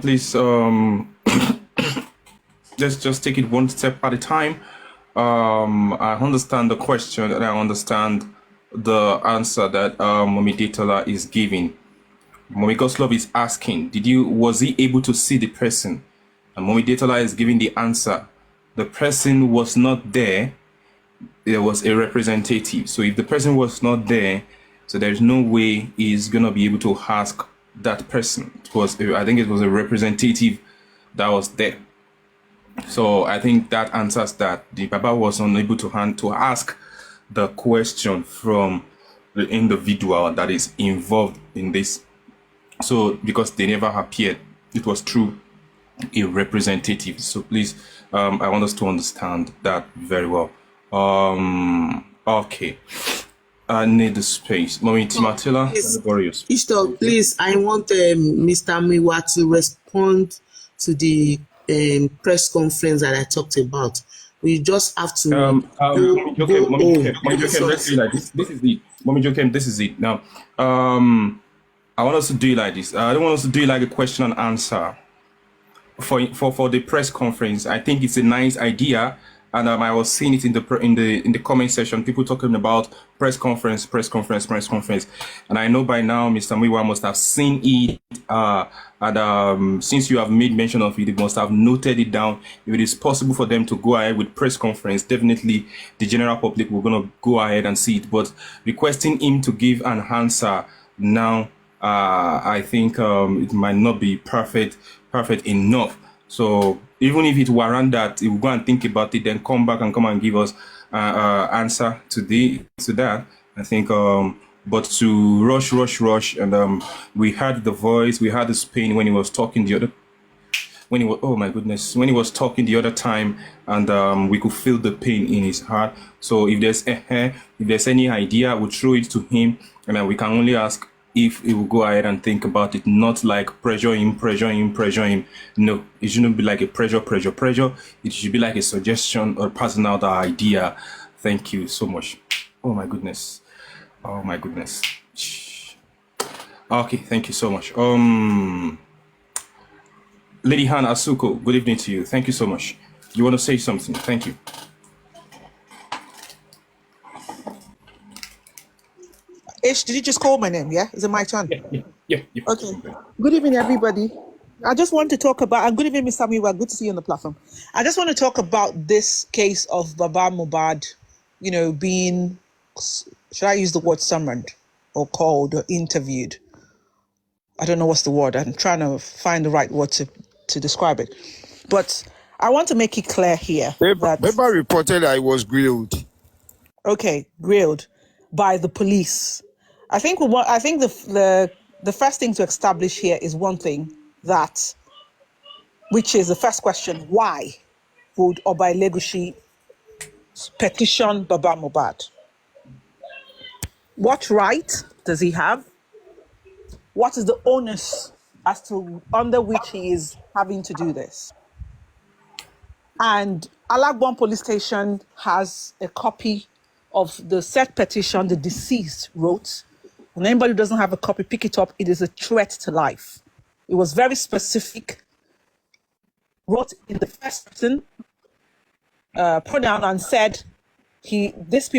Please, let's just take it one step at a time. I understand the question and I understand the answer that Mommy Detola is giving. Mommy Goslov is asking, was he able to see the person? And Mommy Detola is giving the answer. The person was not there. There was a representative. So if the person was not there, so there's no way he's gonna be able to ask that person. I think it was a representative that was there. So I think that answers that. The Baba was unable to ask the question from the individual that is involved in this. So because they never appeared, it was through a representative. So please, I want us to understand that very well. Okay. I need the space. Mommy Timatila, Please, I want Mr. Miwa to respond to the press conference that I talked about. We just have to Mommy Jokem, let's do like this. This is it. Mommy Jokem, this is it. Now, I want us to do it like this. I don't want us to do it like a question and answer. For the press conference, I think it's a nice idea. And I was seeing it in the comment section, people talking about press conference. And I know by now Mr. Miwa must have seen it. And since you have made mention of it, you must have noted it down. If it is possible for them to go ahead with press conference, definitely the general public will gonna go ahead and see it. But requesting him to give an answer now, I think it might not be perfect enough. So even if it warrant that, he will go and think about it, then come back and give us answer to that. I think, but to rush, and we heard the voice, we heard the pain when he was talking when he was talking the other time, and we could feel the pain in his heart. So if there's any idea, we'll throw it to him, and then we can only ask if he will go ahead and think about it, not like pressure him. No, it shouldn't be like a pressure. It should be like a suggestion or passing out the idea. Thank you so much. Oh my goodness. Okay, thank you so much. Lady Han Asuko, good evening to you. Thank you so much. You want to say something? Thank you. Ish, did you just call my name? Yeah? Is it my turn? Yeah. Okay. Good evening, everybody. I just want to talk about, and good evening, Mr. Miwa. Good to see you on the platform. I just want to talk about this case of Baba Mubad, being, should I use the word summoned or called or interviewed? I don't know what's the word. I'm trying to find the right word to describe it. But I want to make it clear here that, Paper reported I was grilled. okay, grilled by the police. I think the first thing to establish here is one thing, that, which is the first question: why would Oba Elegushi petition Baba Mohbad? What right does he have? What is the onus as to under which he is having to do this? And Alagbon Police Station has a copy of the said petition the deceased wrote. And anybody who doesn't have a copy, pick it up. It is a threat to life. It was very specific. Wrote in the first person pronoun and said, this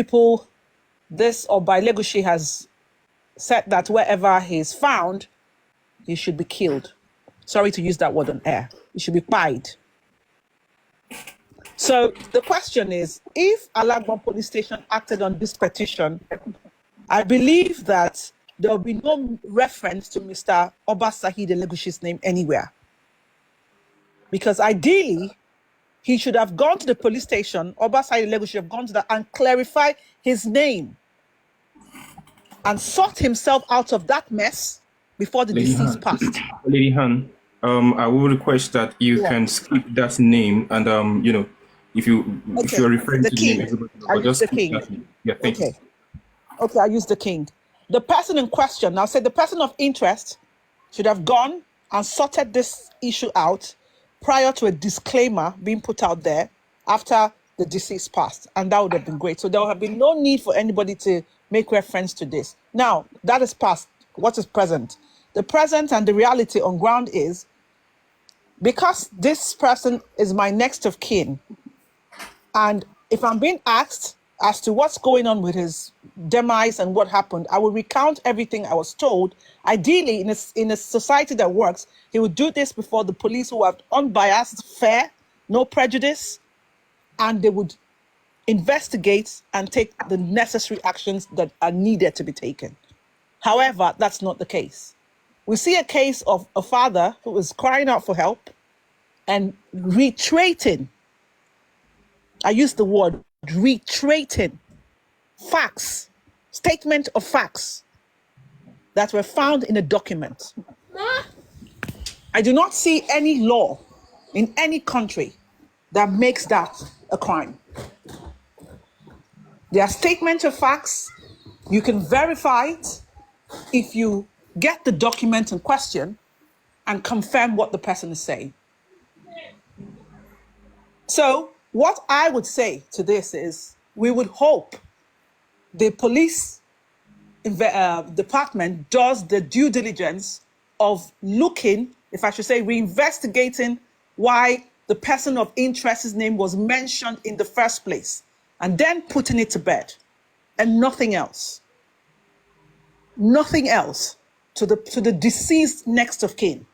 Oba Elegushi has said that wherever he is found, he should be killed. Sorry to use that word on air. He should be pied. So the question is, if Alagbon Police Station acted on this petition, I believe that there will be no reference to Mr. Oba Saheed Elegushi's name anywhere. Because ideally, he should have gone to the police station, Oba Saheed Elegushi should have gone to that and clarify his name and sort himself out of that mess before the deceased passed. Lady Han, I will request that you can skip that name and if you're referring to the name, everybody knows, but just the skip king. that name. Yeah, thank you. Okay, I use the king. The person in question, now said the person of interest should have gone and sorted this issue out prior to a disclaimer being put out there after the deceased passed, and that would have been great. So there would have been no need for anybody to make reference to this. Now, that is past. What is present? The present and the reality on ground is, because this person is my next of kin, and if I'm being asked as to what's going on with his demise and what happened, I will recount everything I was told. Ideally, in a society that works, he would do this before the police, who are unbiased, fair, no prejudice, and they would investigate and take the necessary actions that are needed to be taken. However, that's not the case. We see a case of a father who is crying out for help and reiterating, I use the word reiterating, facts, statement of facts that were found in a document. I do not see any law in any country that makes that a crime. There are statements of facts. You can verify it if you get the document in question and confirm what the person is saying. So what I would say to this is, we would hope the police department does the due diligence of looking, if I should say, reinvestigating why the person of interest's name was mentioned in the first place, and then putting it to bed, and nothing else. Nothing else to the deceased next of kin.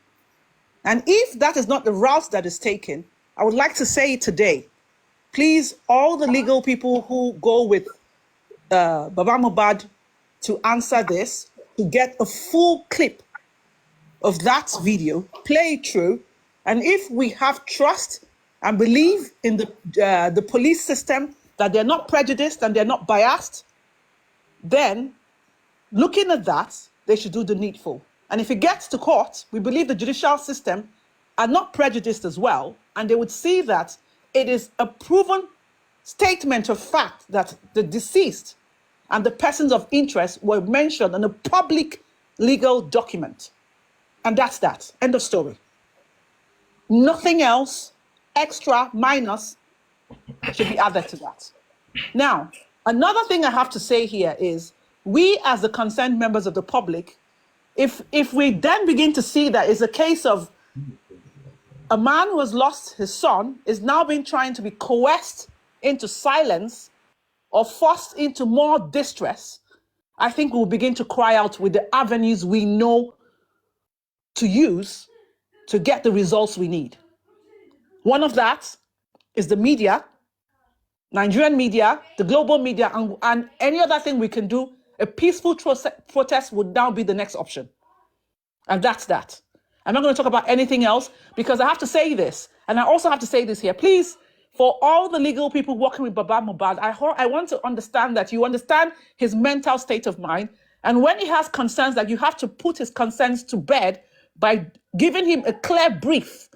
And if that is not the route that is taken, I would like to say today, please, all the legal people who go with Baba Mohbad to answer this, to get a full clip of that video, play it through, and if we have trust and believe in the police system, that they're not prejudiced and they're not biased, then looking at that, they should do the needful. And if it gets to court, we believe the judicial system are not prejudiced as well, and they would see that it is a proven statement of fact that the deceased and the persons of interest were mentioned in a public legal document. And that's that. End of story. Nothing else, extra, minus, should be added to that. Now, another thing I have to say here is, we as the concerned members of the public, if we then begin to see that it's a case of a man who has lost his son is now being trying to be coerced into silence or forced into more distress, I think we'll begin to cry out with the avenues we know to use to get the results we need. One of that is the media, Nigerian media, the global media, and any other thing we can do. A peaceful protest would now be the next option. And that's that. I'm not going to talk about anything else because I have to say this. And I also have to say this here. Please, for all the legal people working with Baba Mohbad, I want to understand that you understand his mental state of mind. And when he has concerns, that you have to put his concerns to bed by giving him a clear brief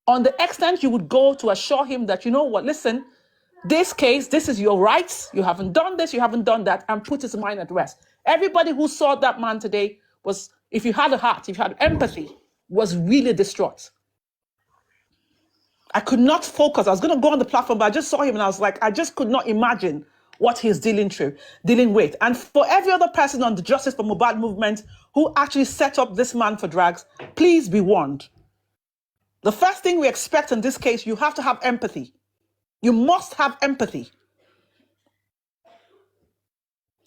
on the extent you would go to assure him that, you know what, listen, this case, this is your rights. You haven't done this, you haven't done that, and put his mind at rest. Everybody who saw that man today was, if you had a heart, if you had empathy, was really distraught. I could not focus. I was going to go on the platform, but I just saw him and I was like, I just could not imagine what he's dealing with. And for every other person on the Justice for Mohbad movement who actually set up this man for drags, please be warned. The first thing we expect in this case, you have to have empathy. You must have empathy.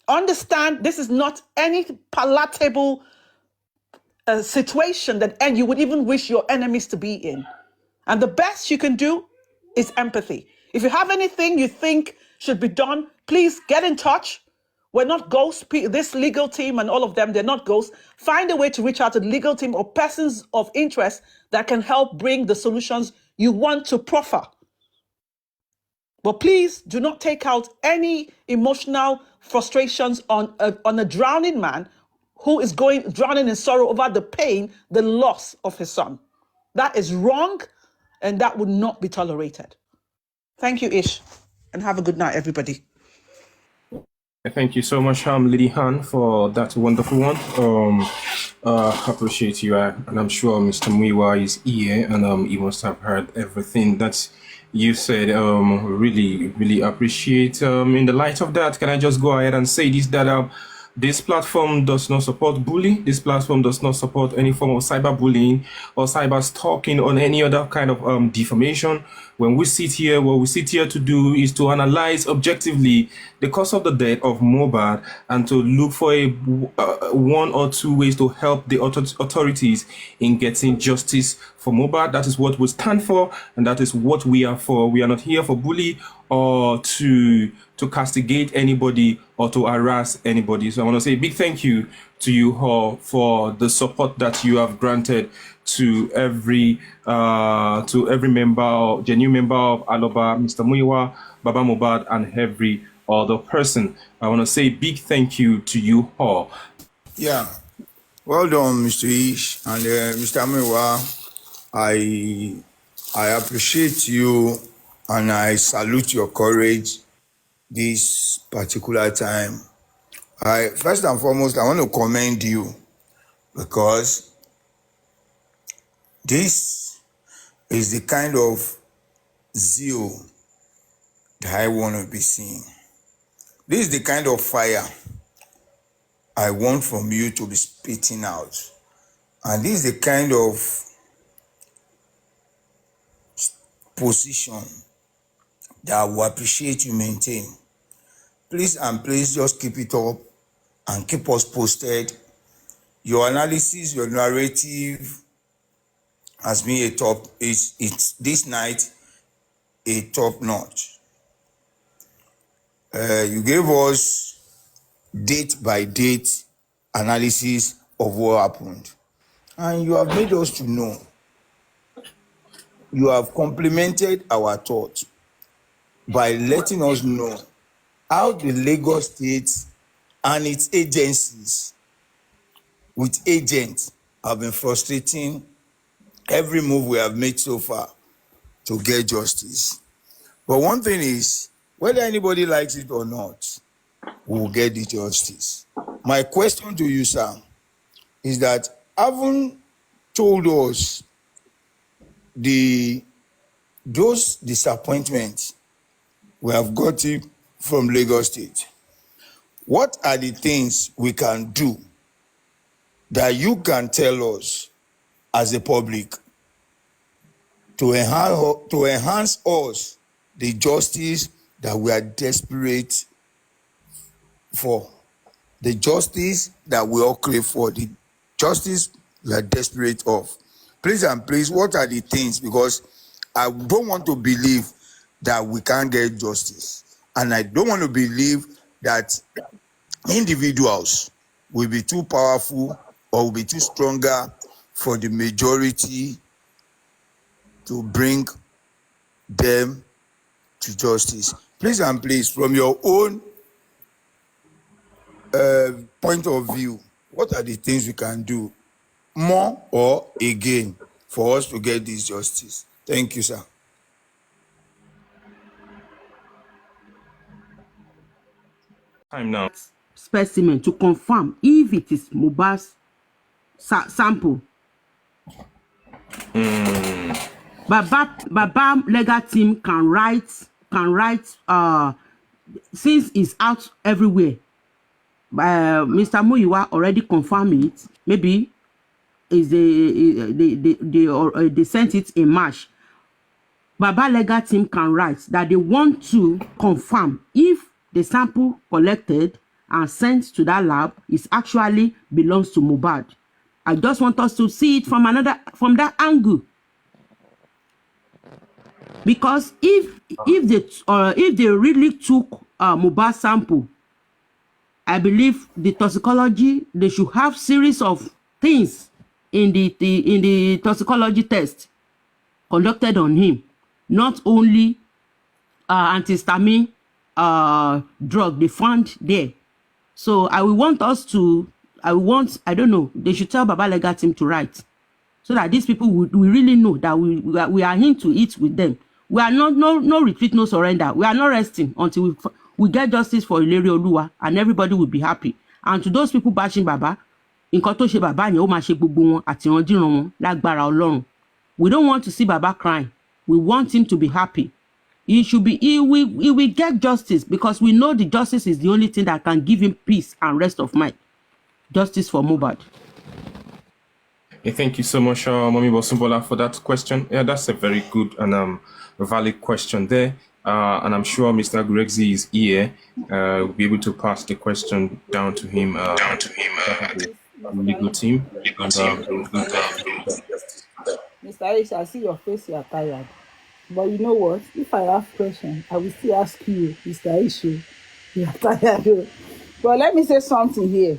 Understand this is not any palatable situation that you would even wish your enemies to be in. And the best you can do is empathy. If you have anything you think should be done, please get in touch. We're not ghosts. This legal team and all of them, they're not ghosts. Find a way to reach out to the legal team or persons of interest that can help bring the solutions you want to proffer. But please do not take out any emotional frustrations on a drowning man who is drowning in sorrow over the pain, the loss of his son. That is wrong, and that would not be tolerated. Thank you, Ish, and have a good night, everybody. Thank you so much, Lady Han, for that wonderful one. Appreciate you, and I'm sure Mr. Muiwa is here, and he must have heard everything that you said. Really, really appreciate. In the light of that, can I just go ahead and say this, that this platform does not support bully. This platform does not support any form of cyberbullying or cyber stalking or any other kind of defamation. When we sit here, what we sit here to do is to analyze objectively the cause of the death of Mohbad and to look for one or two ways to help the authorities in getting justice for Mohbad. That is what we stand for, and that is what we are for. We are not here for bully or to castigate anybody or to harass anybody. So I want to say a big thank you to you all for the support that you have granted to every member or genuine member of Aloba, Mr. Muiwa, Baba Mohbad, and every other person. I want to say a big thank you to you all. Yeah. Well done, Mr. Ish and Mr. Muiwa. I appreciate you and I salute your courage this particular time. First and foremost, I want to commend you because this is the kind of zeal that I want to be seeing. This is the kind of fire I want from you to be spitting out. And this is the kind of position that I will appreciate you maintain. Please and please just keep it up and keep us posted. Your analysis, your narrative has been it's this night a top notch. You gave us date by date analysis of what happened. And you have made us to know. You have complemented our thought by letting us know how the Lagos State and its agencies with agents have been frustrating every move we have made so far to get justice. But one thing is, whether anybody likes it or not, we will get the justice. My question to you, sir, is that haven't told us those disappointments we have gotten from Lagos State. What are the things we can do that you can tell us as a public to enhance us the justice that we are desperate for? the justice that we all crave for, the justice we are desperate of. Please and please, what are the things? Because I don't want to believe that we can't get justice. And I don't want to believe that individuals will be too powerful or will be too stronger for the majority to bring them to justice. Please and please, from your own point of view, what are the things we can do more or again for us to get this justice? Thank you, sir. Time now. Specimen to confirm if it is Mohbad's sample. Baba legal team can write since it's out everywhere. Mr. Muyiwa already confirmed it. Maybe is they sent it in March. Baba legal team can write that they want to confirm if the sample collected and sent to that lab is actually belongs to Mohbad. I just want us to see it from that angle. Because if they really took Mohbad sample, I believe the toxicology, they should have series of things in the toxicology test conducted on him, not only antihistamine drug they found there. So I don't know, they should tell Baba legal team to write so that these people we really know that we are into it with them. We are no retreat, no surrender. We are not resting until we get justice for Ileri Oluwa, and everybody will be happy. And to those people bashing Baba, nǹkan tó ṣe Baba yẹn ó máa ṣe gbogbo wọn àti ìrandíran wọn lágbára Ọlọ́run. We don't want to see Baba crying. We want him to be happy. He will get justice, because we know the justice is the only thing that can give him peace and rest of mind. Justice for Mohbad. Thank you so much, Mommy Bosumbola, for that question. Yeah, that's a very good and valid question there. And I'm sure Mr. Gregzi is here. We'll be able to pass the question down to him. Legal team. Mr. Aisha, I see your face, you are tired. But you know what? If I ask question, I will still ask you, Mr. Aisha. You are tired. But let me say something here.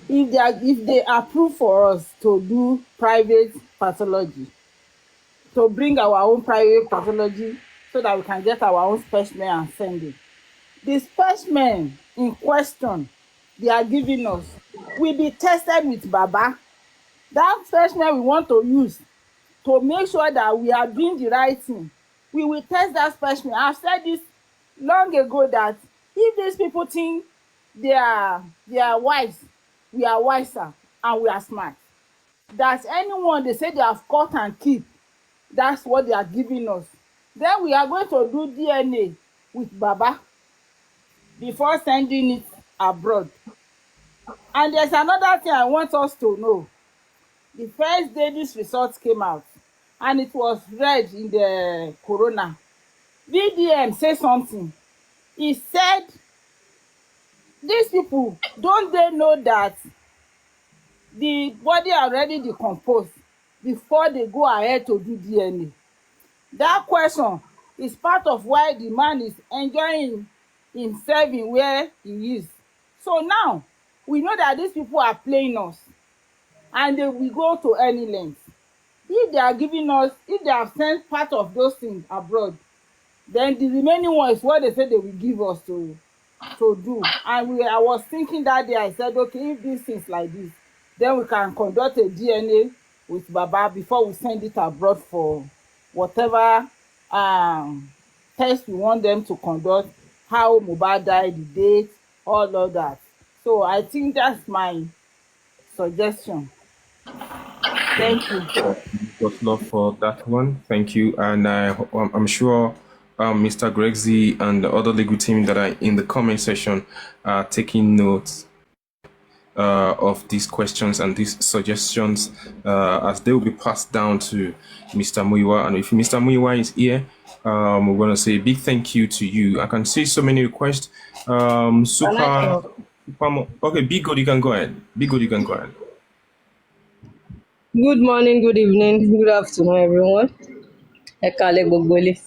If they approve for us to do private pathology, to bring our own private pathology so that we can get our own specimen and send it, the specimen in question they are giving us will be tested with Baba. That specimen we want to use to make sure that we are doing the right thing, we will test that specimen. I've said this long ago that if these people think they are wise, we are wiser and we are smart. That anyone they say they have caught and keep, that's what they are giving us. Then we are going to do DNA with Baba before sending it abroad. And there's another thing I want us to know. The first day this result came out, and it was read in the Corona, VDM said something. He said, these people, don't they know that the body already decomposed before they go ahead to do DNA? That question is part of why the man is enjoying himself in where he is. So now, we know that these people are playing us, and they will go to any length. If they are giving us, if they have sent part of those things abroad, then the remaining one is what they say they will give us to do. And I was thinking that day, I said, okay, if these things like this, then we can conduct a DNA with Baba before we send it abroad for whatever test we want them to conduct, how Mohbad died, the date, all of that. So I think that's my suggestion. Thank you. Got love for that one. Thank you. And I'm sure Mr. Gregzi and the other legal team that are in the comment section are taking notes of these questions and these suggestions as they will be passed down to Mr. Muyiwa. And if Mr. Muyiwa is here, we're going to say a big thank you to you. I can see so many requests. Super. Okay, be good, you can go ahead. Be good, you can go ahead. Good morning, good evening, good afternoon, everyone. Ekale Gbogbole.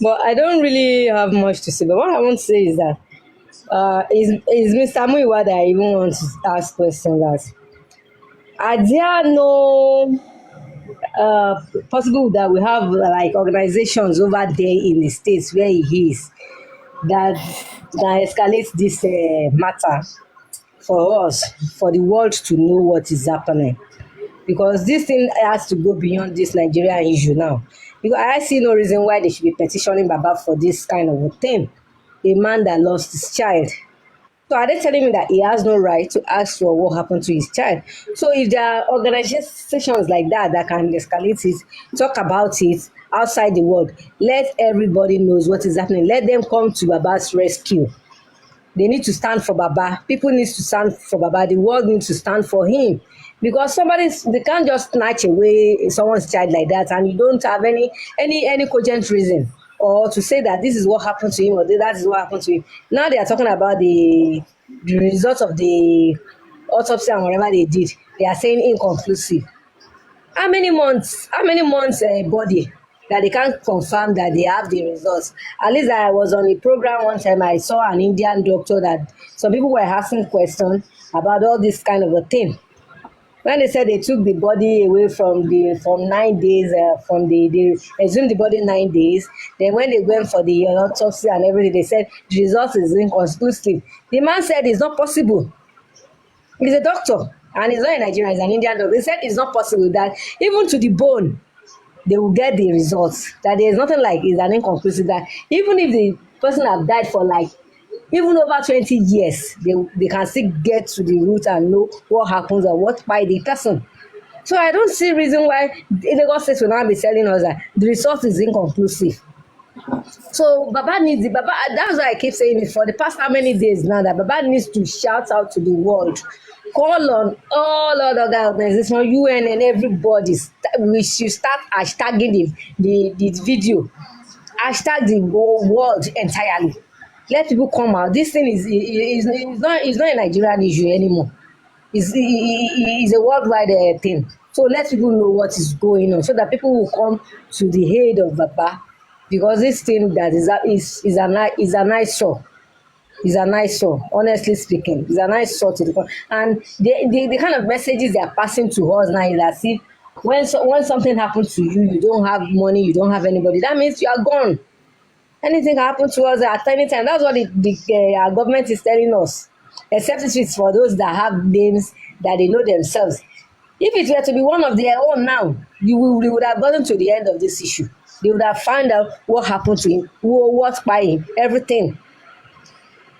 But I don't really have much to say. But what I want to say is that is Mr. Muiwa that I even want to ask questions that are there no possible that we have like organizations over there in the states where he is that escalate this matter for us, for the world to know what is happening? Because this thing has to go beyond this Nigerian issue now. Because I see no reason why they should be petitioning Baba for this kind of a thing. A man that lost his child. So are they telling me that he has no right to ask for what happened to his child? So if there are organizations like that that can escalate it, talk about it outside the world, let everybody knows what is happening. Let them come to Baba's rescue. They need to stand for Baba. People need to stand for Baba. The world needs to stand for him. Because they can't just snatch away someone's child like that, and you don't have any cogent reason or to say that this is what happened to him or that is what happened to him. Now they are talking about the results of the autopsy and whatever they did. They are saying inconclusive. How many months body that they can't confirm that they have the results? At least I was on a program one time, I saw an Indian doctor that some people were asking questions about all this kind of a thing. When they said they took the body away from 9 days, they exhumed the body 9 days. Then when they went for the autopsy and everything, they said the result is inconclusive. The man said it's not possible. He's a doctor and he's not a Nigerian, he's an Indian doctor. They said it's not possible that even to the bone, they will get the results. That there's nothing like it's an inconclusive. That even if the person have died for like even over 20 years, they can still get to the root and know what happens or what by the person. So I don't see reason why the Lagos State will now be telling us that the result is inconclusive. So Baba needs it. Baba, that's why I keep saying it for the past how many days now, that Baba needs to shout out to the world. Call on all other organizations, UN and everybody. We should start hashtagging the video. Hashtag the whole world entirely. Let people come out. This thing is not a Nigerian issue anymore. It's a worldwide thing. So let people know what is going on, so that people will come to the aid of Baba. Because this thing that is a nice show. It's a nice show, honestly speaking. It's a nice show to the and the kind of messages they are passing to us now is as if when something happens to you, you don't have money, you don't have anybody. That means you are gone. Anything can happen to us at any time. That's what our government is telling us. Except if it's for those that have names that they know themselves. If it were to be one of their own now, they would have gotten to the end of this issue. They would have found out what happened to him, what's by him, everything.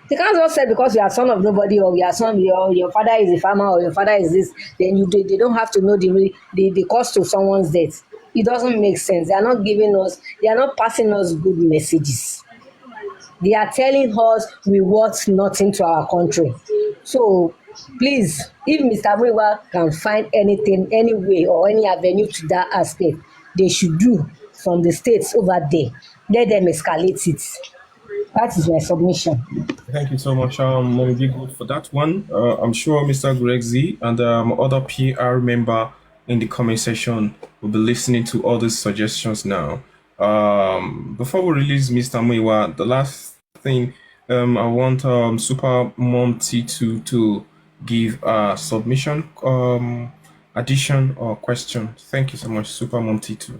They can't just say because you are son of nobody or your father is a farmer or your father is this, then they don't have to know the cost of someone's death. It doesn't make sense. They are not passing us good messages. They are telling us we want nothing to our country. So please, if Mr. Muiwa can find anything, any way or any avenue to that aspect, they should do from the states over there. Let them escalate it. That is my submission. Thank you so much, Mommy Be Good, for that one. I'm sure Mr. Greg Z and other PR member in the comment section will be listening to all these suggestions now. Before we release Mr. Muiwa, the last thing I want Super Mom T2 to give a submission, addition or question. Thank you so much, Super Mom T2.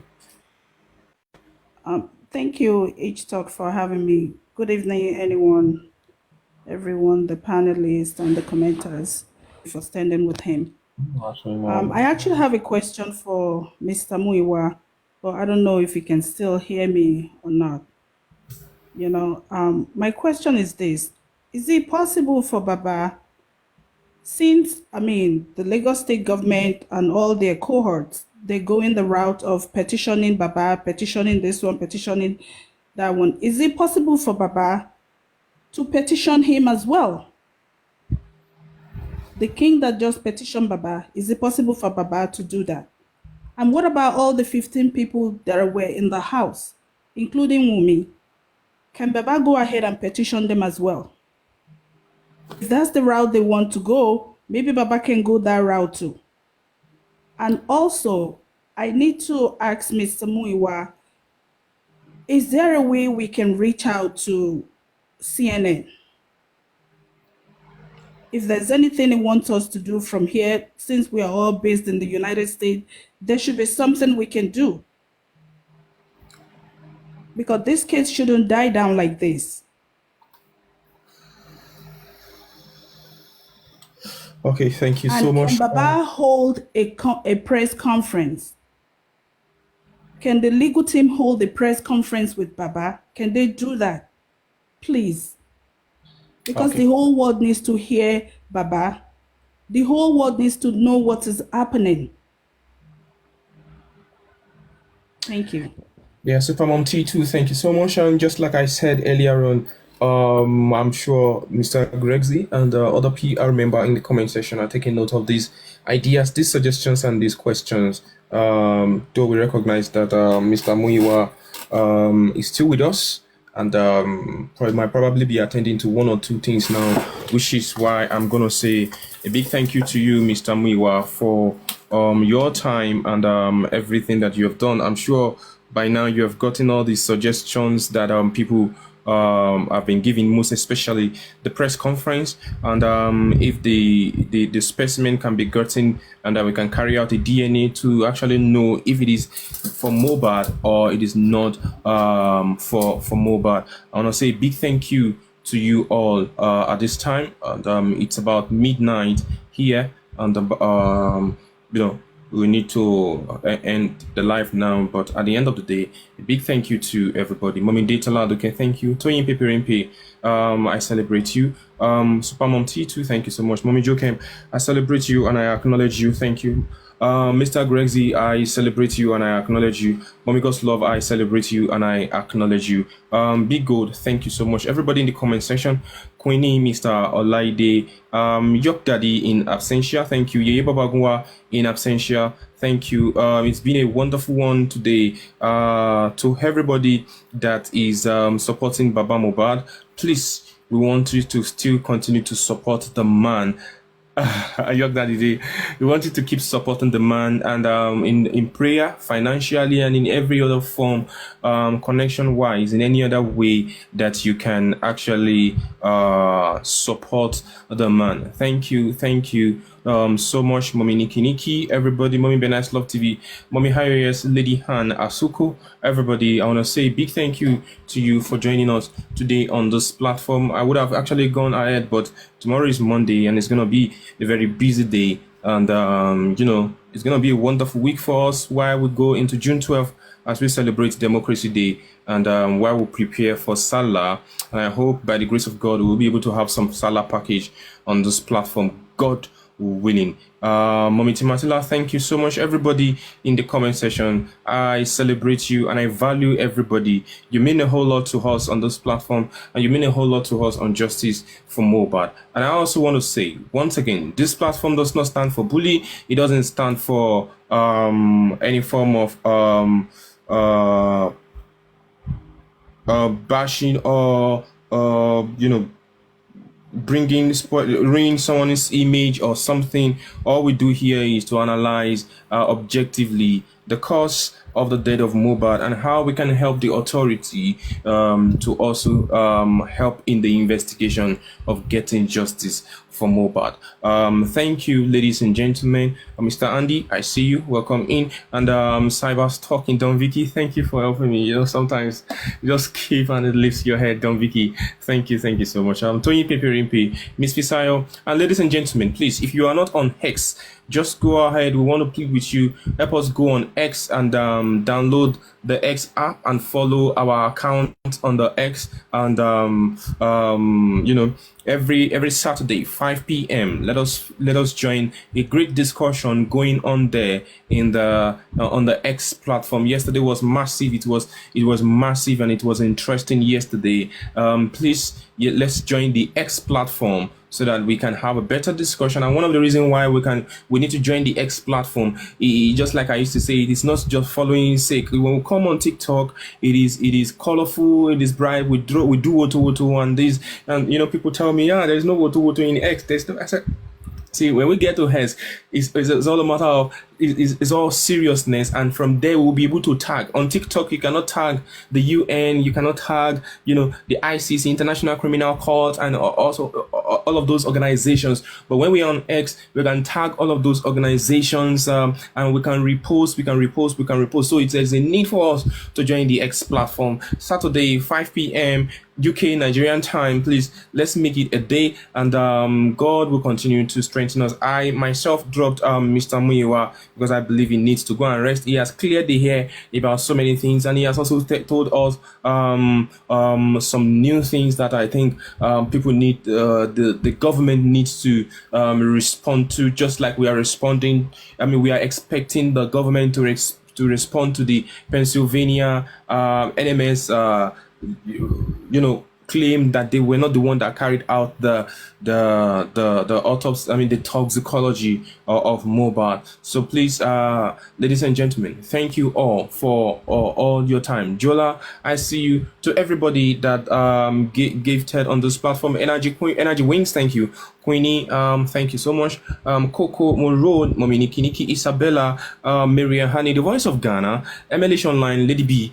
Thank you, H-Talk, for having me. Good evening, everyone, the panelists and the commenters, for standing with him. I actually have a question for Mr. Muiwa, but I don't know if you can still hear me or not. My question is this. Is it possible for Baba, since, the Lagos State government and all their cohorts, they go in the route of petitioning Baba, petitioning this one, petitioning that one. Is it possible for Baba to petition him as well? The king that just petitioned Baba, is it possible for Baba to do that? And what about all the 15 people that were in the house, including Wumi? Can Baba go ahead and petition them as well? that's the route they want to go, maybe Baba can go that route too. And also, I need to ask Mr. Muiwa, is there a way we can reach out to CNN? If there's anything he wants us to do from here, since we are all based in the United States, there should be something we can do. Because this case shouldn't die down like this. Okay, thank you And so much. can Baba hold a press conference? Can the legal team hold a press conference with Baba? Can they do that? Please. Because Okay. the whole world needs to hear Baba. The whole world needs to know what is happening. Thank you. Yeah, Supermom T2, thank you so much. And just like I said earlier on, I'm sure Mr. Gregzy and other PR member in the comment section are taking note of these ideas, these suggestions, and these questions. Though we recognize that Mr. Muiwa is still with us and might probably be attending to one or two things now, which is why I'm going to say a big thank you to you, Mr. Muiwa, for your time and everything that you have done. I'm sure by now you have gotten all these suggestions that people have been giving, most especially the press conference, and if the specimen can be gotten and that we can carry out a DNA to actually know if it is for Mohbad or it is not for Mohbad. I want to say a big thank you to you all at this time, and it's about midnight here, and we need to end the live now, but at the end of the day, a big thank you to everybody. Mommy Data okay, thank you. Toyin Peperimpe, I celebrate you. Supermom T2, thank you so much. Mommy Jokem, I celebrate you and I acknowledge you. Thank you. Mr. Gregzy, I celebrate you and I acknowledge you. Mommy God's Love, I celebrate you and I acknowledge you. Big Gold, thank you so much. Everybody in the comment section, Queenie, Mr. Olaide, Yok Daddy in absentia, thank you. Yeye Babagua in absentia, thank you. It's been a wonderful one today. To everybody that is supporting Baba Mohbad, please, we want you to still continue to support the man. We want you to keep supporting the man, and in prayer, financially, and in every other form, connection wise, in any other way that you can actually support the man. Thank you so much, Mommy Niki, everybody, Mommy Benice Love TV, Mommy Hayes, Lady Han, Asuko, everybody. I want to say a big thank you to you for joining us today on this platform. I would have actually gone ahead, but tomorrow is Monday and it's going to be a very busy day, and it's going to be a wonderful week for us while we go into June 12th as we celebrate Democracy Day, and while we prepare for Salah. And I hope by the grace of God we'll be able to have some Salah package on this platform, God willing. Mommy Timatila, thank you so much. Everybody in the comment section, I celebrate you and I value everybody. You mean a whole lot to us on this platform, and you mean a whole lot to us on Justice for Mohbad. And I also want to say once again, this platform does not stand for bully. It doesn't stand for any form of bashing or ruining someone's image or something. All we do here is to analyze objectively the cause of the death of Mohbad and how we can help the authority to also help in the investigation of getting justice for Mohbad. Thank you, ladies and gentlemen. Mr. Andy, I see you. Welcome in. And Cyber's talking, Don Vicky. Thank you for helping me. Sometimes you just keep and it lifts your head, Don Vicky. Thank you so much. Tony Peperimpe, Miss Fisayo, and ladies and gentlemen, please, if you are not on X, just go ahead. We want to plead with you. Help us go on X and download the X app and follow our account on the X. And every Saturday 5 p.m. let us join a great discussion going on there in the on the X platform. Yesterday was massive. It was massive and it was interesting yesterday. Please, let's join the X platform so that we can have a better discussion. And one of the reasons why we need to join the X platform, just like I used to say, it is not just following sake. When we come on TikTok, it is colorful, it is bright. We do auto and this, and people tell tell me, yeah, there's no woto in X. There's no. I said, see, when we get to X, it's all a matter of it's all seriousness, and from there we'll be able to tag. On TikTok, you cannot tag the UN, you cannot tag, the ICC, International Criminal Court, and also all of those organizations. But when we're on X, we can tag all of those organizations, and we can repost. So there's a need for us to join the X platform. Saturday, 5 p.m. UK Nigerian time. Please, let's make it a day, and God will continue to strengthen us. I myself dropped Mr. Muyiwa because I believe he needs to go and rest. He has cleared the air about so many things, and he has also told us some new things that I think people need, the government needs to respond to, just like we are responding. I mean, we are expecting the government to respond to the Pennsylvania NMS claim that they were not the one that carried out the autopsy, I mean the toxicology of Mohbad. So please, ladies and gentlemen, thank you all for all your time. Jola, I see you. To everybody that gave Ted on this platform, Energy Wings, thank you. Queenie, thank you so much. Coco Monroe, Mommy Niki, Isabella, Miriam Honey, the voice of Ghana, MLH Online, Lady B,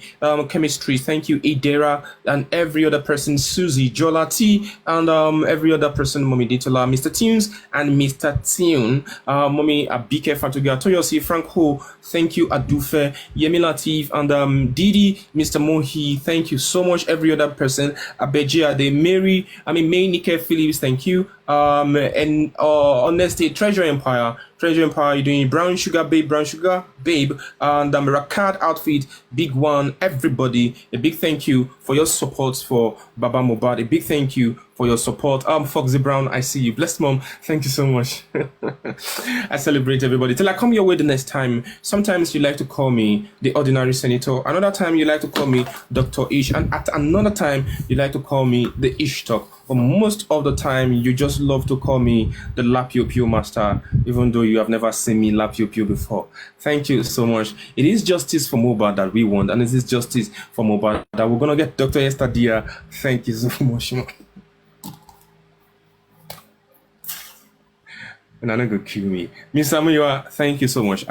Chemistry, thank you, Idera, and every other person, Susie, Jola T, and every other person, Mommy Ditola, Mr. Tunes, and Mr. Tune, Mommy Abike Fatuga, Toyosi, Frank Ho, thank you, Adufe, Yemi Latif, and Didi, Mr. Mohi, thank you so much, every other person, Abejia, De Mary, May Nike Phillips, thank you. And Honesty, Treasure Empire, you're doing Brown Sugar Babe, and Rakad Outfit, Big One, everybody, a big thank you for your support for Baba Mohbad, a big thank you for your support. Foxy Brown, I see you. Blessed Mom, thank you so much. I celebrate everybody. Till I come your way the next time. Sometimes you like to call me the Ordinary Senator, another time you like to call me Dr. Ish, and at another time you like to call me the Ish Talk. But most of the time, you just love to call me the Lapio Pio Master, even though you have never seen me Lapio Pio before. Thank you so much. It is justice for Mohbad that we want, and it is justice for Mohbad that we're going to get Dr. Esther Dia. Thank you so much. And I'm not going to kill me. Miss Samuel, thank you so much.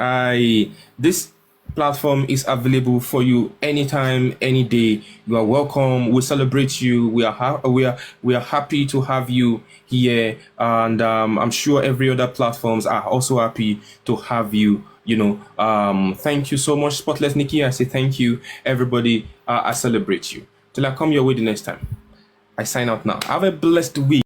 This platform is available for you anytime, any day. You are welcome. We celebrate you. We are happy to have you here, and I'm sure every other platforms are also happy to have you. Thank you so much, Spotless Nikki. I say thank you, everybody. I celebrate you. Till I come your way the next time. I sign out now. Have a blessed week.